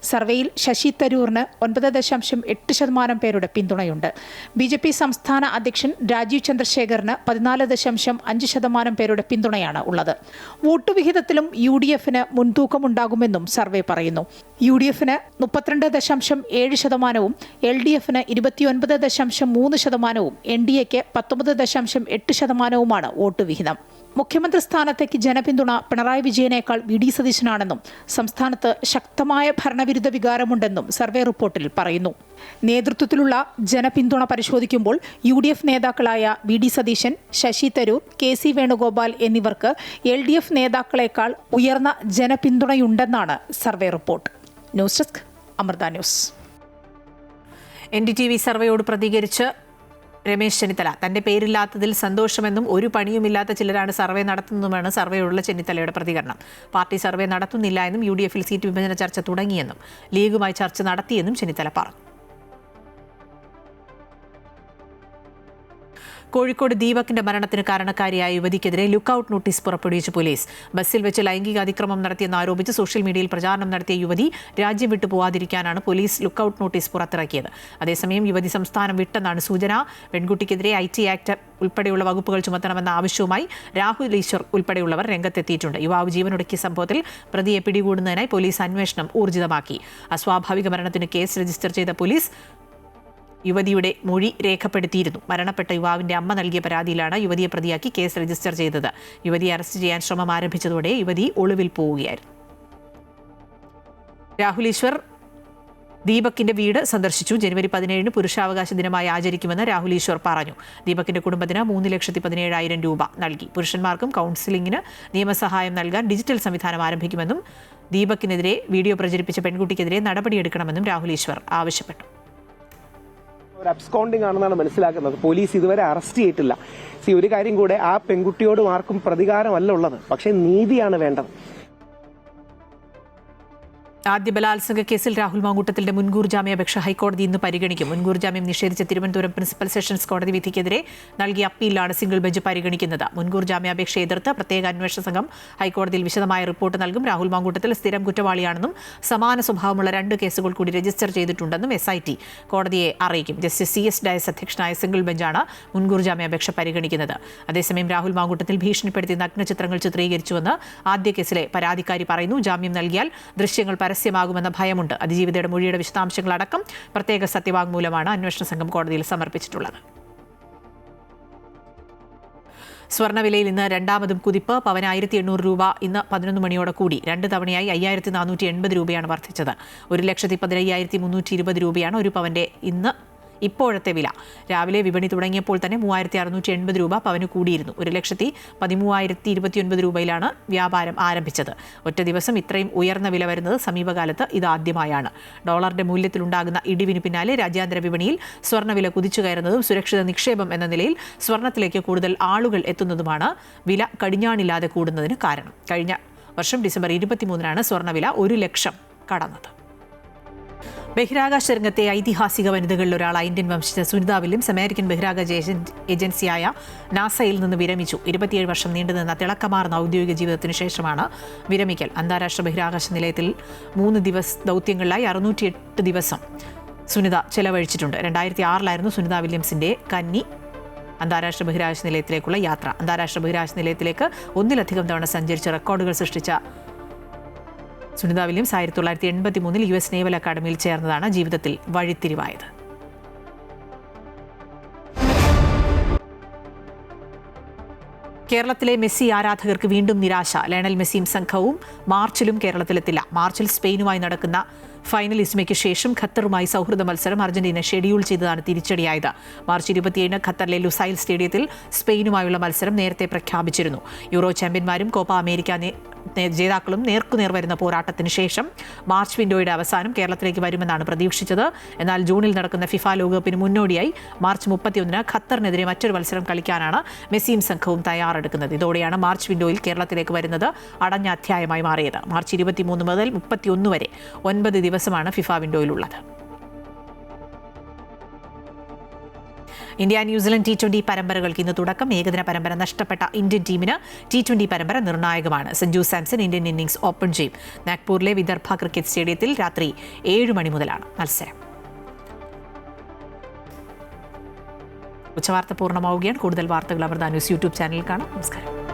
സർവേയിൽ ശശി തരൂറിന് 9.8% പേരുടെ പിന്തുണയുണ്ട്. BJP സംസ്ഥാന അധ്യക്ഷൻ രാജീവ് ചന്ദ്രശേഖറിന് 14.5% പേരുടെ പിന്തുണയാണ് ഉള്ളത്. വോട്ട് വിഹിതത്തിലും UDF-ന് മുൻതൂക്കമുണ്ടാകുമെന്നും സർവേ പറയുന്നു. UDF-ന് 32.7%, LDF-ന് 29.3%, NDA-ക്ക് 19.8% വോട്ട് വിഹിതം. മുഖ്യമന്ത്രി സ്ഥാനത്തേക്ക് ജനപിന്തുണ പിണറായി വിജയനേക്കാൾ VD സതീശനാണെന്നും സംസ്ഥാനത്ത് ശക്തമായ ഭരണവിരുദ്ധ വികാരമുണ്ടെന്നും സർവേ റിപ്പോർട്ടിൽ പറയുന്നു. നേതൃത്വത്തിലുള്ള ജനപിന്തുണ പരിശോധിക്കുമ്പോൾ UDF നേതാക്കളായ VD സതീശൻ, ശശി തരൂർ, KC വേണുഗോപാൽ എന്നിവർക്ക് LDF നേതാക്കളെക്കാൾ ഉയർന്ന ജനപിന്തുണയുണ്ടെന്നാണ് survey report. News desk, Amrita news. NDTV സർവേയോട് പ്രതികരിച്ച് രമേശ് ചെന്നിത്തല തന്റെ പേരില്ലാത്തതിൽ സന്തോഷമെന്നും ഒരു പണിയുമില്ലാത്ത ചിലരാണ് സർവേ നടത്തുന്നതുമാണ് സർവേയോടുള്ള ചെന്നിത്തലയുടെ പ്രതികരണം. പാർട്ടി സർവേ നടത്തുന്നില്ല എന്നും UDF-ൽ സീറ്റ് വിഭജന ചർച്ച തുടങ്ങിയെന്നും ലീഗുമായി ചർച്ച നടത്തിയെന്നും ചെന്നിത്തല പറഞ്ഞു. കോഴിക്കോട് ദീപകിന്റെ മരണത്തിന് കാരണക്കാരിയായ യുവതിക്കെതിരെ ലുക്കൌട്ട് നോട്ടീസ് പുറപ്പെടുവിച്ച് പോലീസ്. ബസ്സിൽ വെച്ച് ലൈംഗിക അതിക്രമം നടത്തിയെന്ന് ആരോപിച്ച് സോഷ്യൽ മീഡിയയിൽ പ്രചാരണം നടത്തിയ യുവതി രാജ്യം വിട്ടു പോവാതിരിക്കാനാണ് പോലീസ് ലുക്കൌട്ട് നോട്ടീസ് പുറത്തിറക്കിയത്. അതേസമയം യുവതി സംസ്ഥാനം വിട്ടെന്നാണ് സൂചന. പെൺകുട്ടിക്കെതിരെ IT ആക്ട് ഉൾപ്പെടെയുള്ള വകുപ്പുകൾ ചുമത്തണമെന്ന ആവശ്യവുമായി രാഹുൽ ഈശ്വർ ഉൾപ്പെടെയുള്ളവർ രംഗത്തെത്തിയിട്ടുണ്ട്. യുവാവ് ജീവനൊടുക്കിയ സംഭവത്തിൽ പ്രതിയെ പിടികൂടുന്നതിനായി പോലീസ് അന്വേഷണം ഊർജിതമാക്കി. അസ്വാഭാവിക മരണത്തിന് കേസ് രജിസ്റ്റർ ചെയ്ത പോലീസ് യുവതിയുടെ മൊഴി രേഖപ്പെടുത്തിയിരുന്നു. മരണപ്പെട്ട യുവാവിന്റെ അമ്മ നൽകിയ പരാതിയിലാണ് യുവതിയെ പ്രതിയാക്കി കേസ് രജിസ്റ്റർ ചെയ്തത്. യുവതിയെ അറസ്റ്റ് ചെയ്യാൻ ശ്രമം ആരംഭിച്ചതോടെ യുവതി ഒളിവിൽ പോവുകയായിരുന്നു. രാഹുൽ ഈശ്വർ ദീപകിന്റെ വീട് സന്ദർശിച്ചു. ജനുവരി 17 പുരുഷാവകാശ ദിനമായി ആചരിക്കുമെന്ന് രാഹുൽ ഈശ്വർ പറഞ്ഞു. ദീപകിന്റെ കുടുംബത്തിന് 3,17,000 രൂപ നൽകി. പുരുഷന്മാർക്കും കൗൺസിലിംഗിന് നിയമസഹായം നൽകാൻ ഡിജിറ്റൽ സംവിധാനം ആരംഭിക്കുമെന്നും ദീപകിനെതിരെ വീഡിയോ പ്രചരിപ്പിച്ച പെൺകുട്ടിക്കെതിരെ നടപടിയെടുക്കണമെന്നും രാഹുൽ ഈശ്വർ ആവശ്യപ്പെട്ടു. ഒരു അബ്സ്കോണ്ടിംഗ് ആണെന്നാണ് മനസ്സിലാക്കുന്നത്. പോലീസ് ഇതുവരെ അറസ്റ്റ് ചെയ്തിട്ടില്ല. ഒരു കാര്യം കൂടെ, ആ പെൺകുട്ടിയോടും ആർക്കും പ്രതികാരമല്ല ഉള്ളത്, പക്ഷേ നീതിയാണ് വേണ്ടത്. ആദ്യ ബലാത്സംഗ കേസിൽ രാഹുൽ മാങ്കൂട്ടത്തിന്റെ മുൻകൂർ ജാമ്യാപേക്ഷ ഹൈക്കോടതി ഇന്ന് പരിഗണിക്കും. മുൻകൂർ ജാമ്യം നിഷേധിച്ച തിരുവനന്തപുരം പ്രിൻസിപ്പൽ സെഷൻസ് കോടതി വിധിക്കെതിരെ നൽകിയ അപ്പീലാണ് സിംഗിൾ ബെഞ്ച് പരിഗണിക്കുന്നത്. മുൻകൂർ ജാമ്യാപേക്ഷ എതിർത്ത് പ്രത്യേക അന്വേഷണ സംഘം ഹൈക്കോടതിയിൽ വിശദമായ റിപ്പോർട്ട് നൽകും. രാഹുൽ മാങ്കൂട്ടത്തിൽ സ്ഥിരം കുറ്റവാളിയാണെന്നും സമാന സ്വഭാവമുള്ള 2 കേസുകൾ കൂടി രജിസ്റ്റർ ചെയ്തിട്ടുണ്ടെന്നും SIT കോടതിയെ അറിയിക്കും. ജസ്റ്റിസ് CS ഡയസ് അധ്യക്ഷനായ സിംഗിൾ ബെഞ്ചാണ് മുൻകൂർ ജാമ്യാപേക്ഷ പരിഗണിക്കുന്നത്. അതേസമയം രാഹുൽ മാങ്കൂട്ടത്തിൽ ഭീഷണിപ്പെടുത്തി നഗ്നചിത്രങ്ങൾ ചിത്രീകരിച്ചുവെന്ന് ആദ്യ കേസിലെ പരാതിക്കാരി പറയുന്നു. ജാമ്യം നൽകിയാൽ ദൃശ്യങ്ങൾ പരസ്യമാകുമെന്ന ഭയമുണ്ട്. അതിജീവിതയുടെ മൊഴിയുടെ വിശദാംശങ്ങളടക്കം പ്രത്യേക സത്യവാങ്മൂലമാണ് അന്വേഷണ സംഘം കോടതിയിൽ സമർപ്പിച്ചിട്ടുള്ളത്. സ്വർണ്ണവിലയിൽ ഇന്ന് രണ്ടാമതും കുതിപ്പ്. പവന് 1,800 രൂപ ഇന്ന് 11 മണിയോടെ കൂടി. 2 തവണയായി 5,480 രൂപയാണ് വർദ്ധിച്ചത്. 1,15,320 രൂപയാണ് ഒരു പവന്റെ ഇപ്പോഴത്തെ വില. രാവിലെ വിപണി തുടങ്ങിയപ്പോൾ തന്നെ 3,680 രൂപ പവന് കൂടിയിരുന്നു. 1,13,029 രൂപയിലാണ് വ്യാപാരം ആരംഭിച്ചത്. ഒറ്റ ദിവസം ഇത്രയും ഉയർന്ന വില വരുന്നത് സമീപകാലത്ത് ഇതാദ്യമായാണ്. ഡോളറിന്റെ മൂല്യത്തിലുണ്ടാകുന്ന ഇടിവിന് പിന്നാലെ രാജ്യാന്തര വിപണിയിൽ സ്വർണ്ണവില കുതിച്ചു കയറുന്നതും സുരക്ഷിത നിക്ഷേപം എന്ന നിലയിൽ സ്വർണ്ണത്തിലേക്ക് കൂടുതൽ ആളുകൾ എത്തുന്നതുമാണ് വില കടിഞ്ഞാണില്ലാതെ കൂടുന്നതിന് കാരണം. കഴിഞ്ഞ വർഷം ഡിസംബർ 23-നാണ് സ്വർണ്ണവില 1 ലക്ഷം കടന്നത്. ബഹിരാകാശ രംഗത്തെ ഐതിഹാസിക വനിതകളിൽ ഒരാളായ ഇന്ത്യൻ വംശജ സുനിത വില്യംസ് അമേരിക്കൻ ബഹിരാകാശ ഏജൻസിയായ നാസയിൽ നിന്ന് വിരമിച്ചു. 27 വർഷം നീണ്ടുനിന്ന തിളക്കമാർന്ന ഔദ്യോഗിക ജീവിതത്തിന് ശേഷമാണ് വിരമിക്കൽ. അന്താരാഷ്ട്ര ബഹിരാകാശ നിലയത്തിൽ 3 ദൗത്യങ്ങളിലായി 608 ദിവസം സുനിത ചെലവഴിച്ചിട്ടുണ്ട്. 2006-ലായിരുന്നു സുനിത വില്യംസിന്റെ കന്നി അന്താരാഷ്ട്ര ബഹിരാകാശ നിലയത്തിലേക്കുള്ള യാത്ര. അന്താരാഷ്ട്ര ബഹിരാകാശ നിലയത്തിലേക്ക് 1-ലധികം തവണ സഞ്ചരിച്ച് റെക്കോർഡുകൾ സൃഷ്ടിച്ച സുനിത വില്യംസ് 1983-ൽ US നേവൽ അക്കാദമിയിൽ ചേർന്നതാണ് ജീവിതത്തിൽ വഴിത്തിരിവായത്. കേരളത്തിലെ മെസ്സി ആരാധകർക്ക് വീണ്ടും നിരാശ. ലയണൽ മെസ്സിയും സംഘവും മാർച്ചിലും കേരളത്തിലെത്തില്ല. മാർച്ചിൽ സ്പെയിനുമായി നടക്കുന്ന ഫൈനലിസ്മയ്ക്ക് ശേഷം ഖത്തറുമായി സൗഹൃദ മത്സരം അർജന്റീന ഷെഡ്യൂൾ ചെയ്തതാണ് തിരിച്ചടിയായത്. മാർച്ച് 27 ഖത്തറിലെ ലുസൈൽ സ്റ്റേഡിയത്തിൽ സ്പെയിനുമായുള്ള മത്സരം നേരത്തെ പ്രഖ്യാപിച്ചിരുന്നു. യൂറോ ചാമ്പ്യന്മാരും കോപ്പ അമേരിക്ക ജേതാക്കളും നേർക്കുനേർ വരുന്ന പോരാട്ടത്തിന് ശേഷം മാർച്ച് വിൻഡോയുടെ അവസാനം കേരളത്തിലേക്ക് വരുമെന്നാണ് പ്രതീക്ഷിച്ചത്. എന്നാൽ ജൂണിൽ നടക്കുന്ന ഫിഫ ലോകകപ്പിന് മുന്നോടിയായി മാർച്ച് 31 ഖത്തറിനെതിരെ മറ്റൊരു മത്സരം കളിക്കാനാണ് മെസ്സിയും സംഘവും തയ്യാറെടുക്കുന്നത്. ഇതോടെയാണ് മാർച്ച് വിൻഡോയിൽ കേരളത്തിലേക്ക് വരുന്നത് അടഞ്ഞ അധ്യായമായി മാറിയത്. മാർച്ച് 23 മുതൽ 31 വരെ 9 ദിവസമാണ് ഫിഫ വിൻഡോയിലുള്ളത്. ഇന്ത്യ ന്യൂസിലൻഡ് T20 പരമ്പരകൾക്ക് ഇന്ന് തുടക്കം. ഏകദിന പരമ്പര നഷ്ടപ്പെട്ട ഇന്ത്യൻ ടീമിന് T20 പരമ്പര നിർണായകമാണ്. Sanju Samson Indian innings open ചെയ്യും. നാഗ്പൂരിലെ വിദർഭ ക്രിക്കറ്റ് സ്റ്റേഡിയത്തിൽ രാത്രി 7 മണി മുതലാണ് മത്സരം. ഉച്ചവാർത്ത പൂർണ്ണമാവുകയാണ്. കൂടുതൽ വാർത്തകൾ അമൃത ന്യൂസ് യൂട്യൂബ് ചാനലിൽ കാണാം. നമസ്കാരം.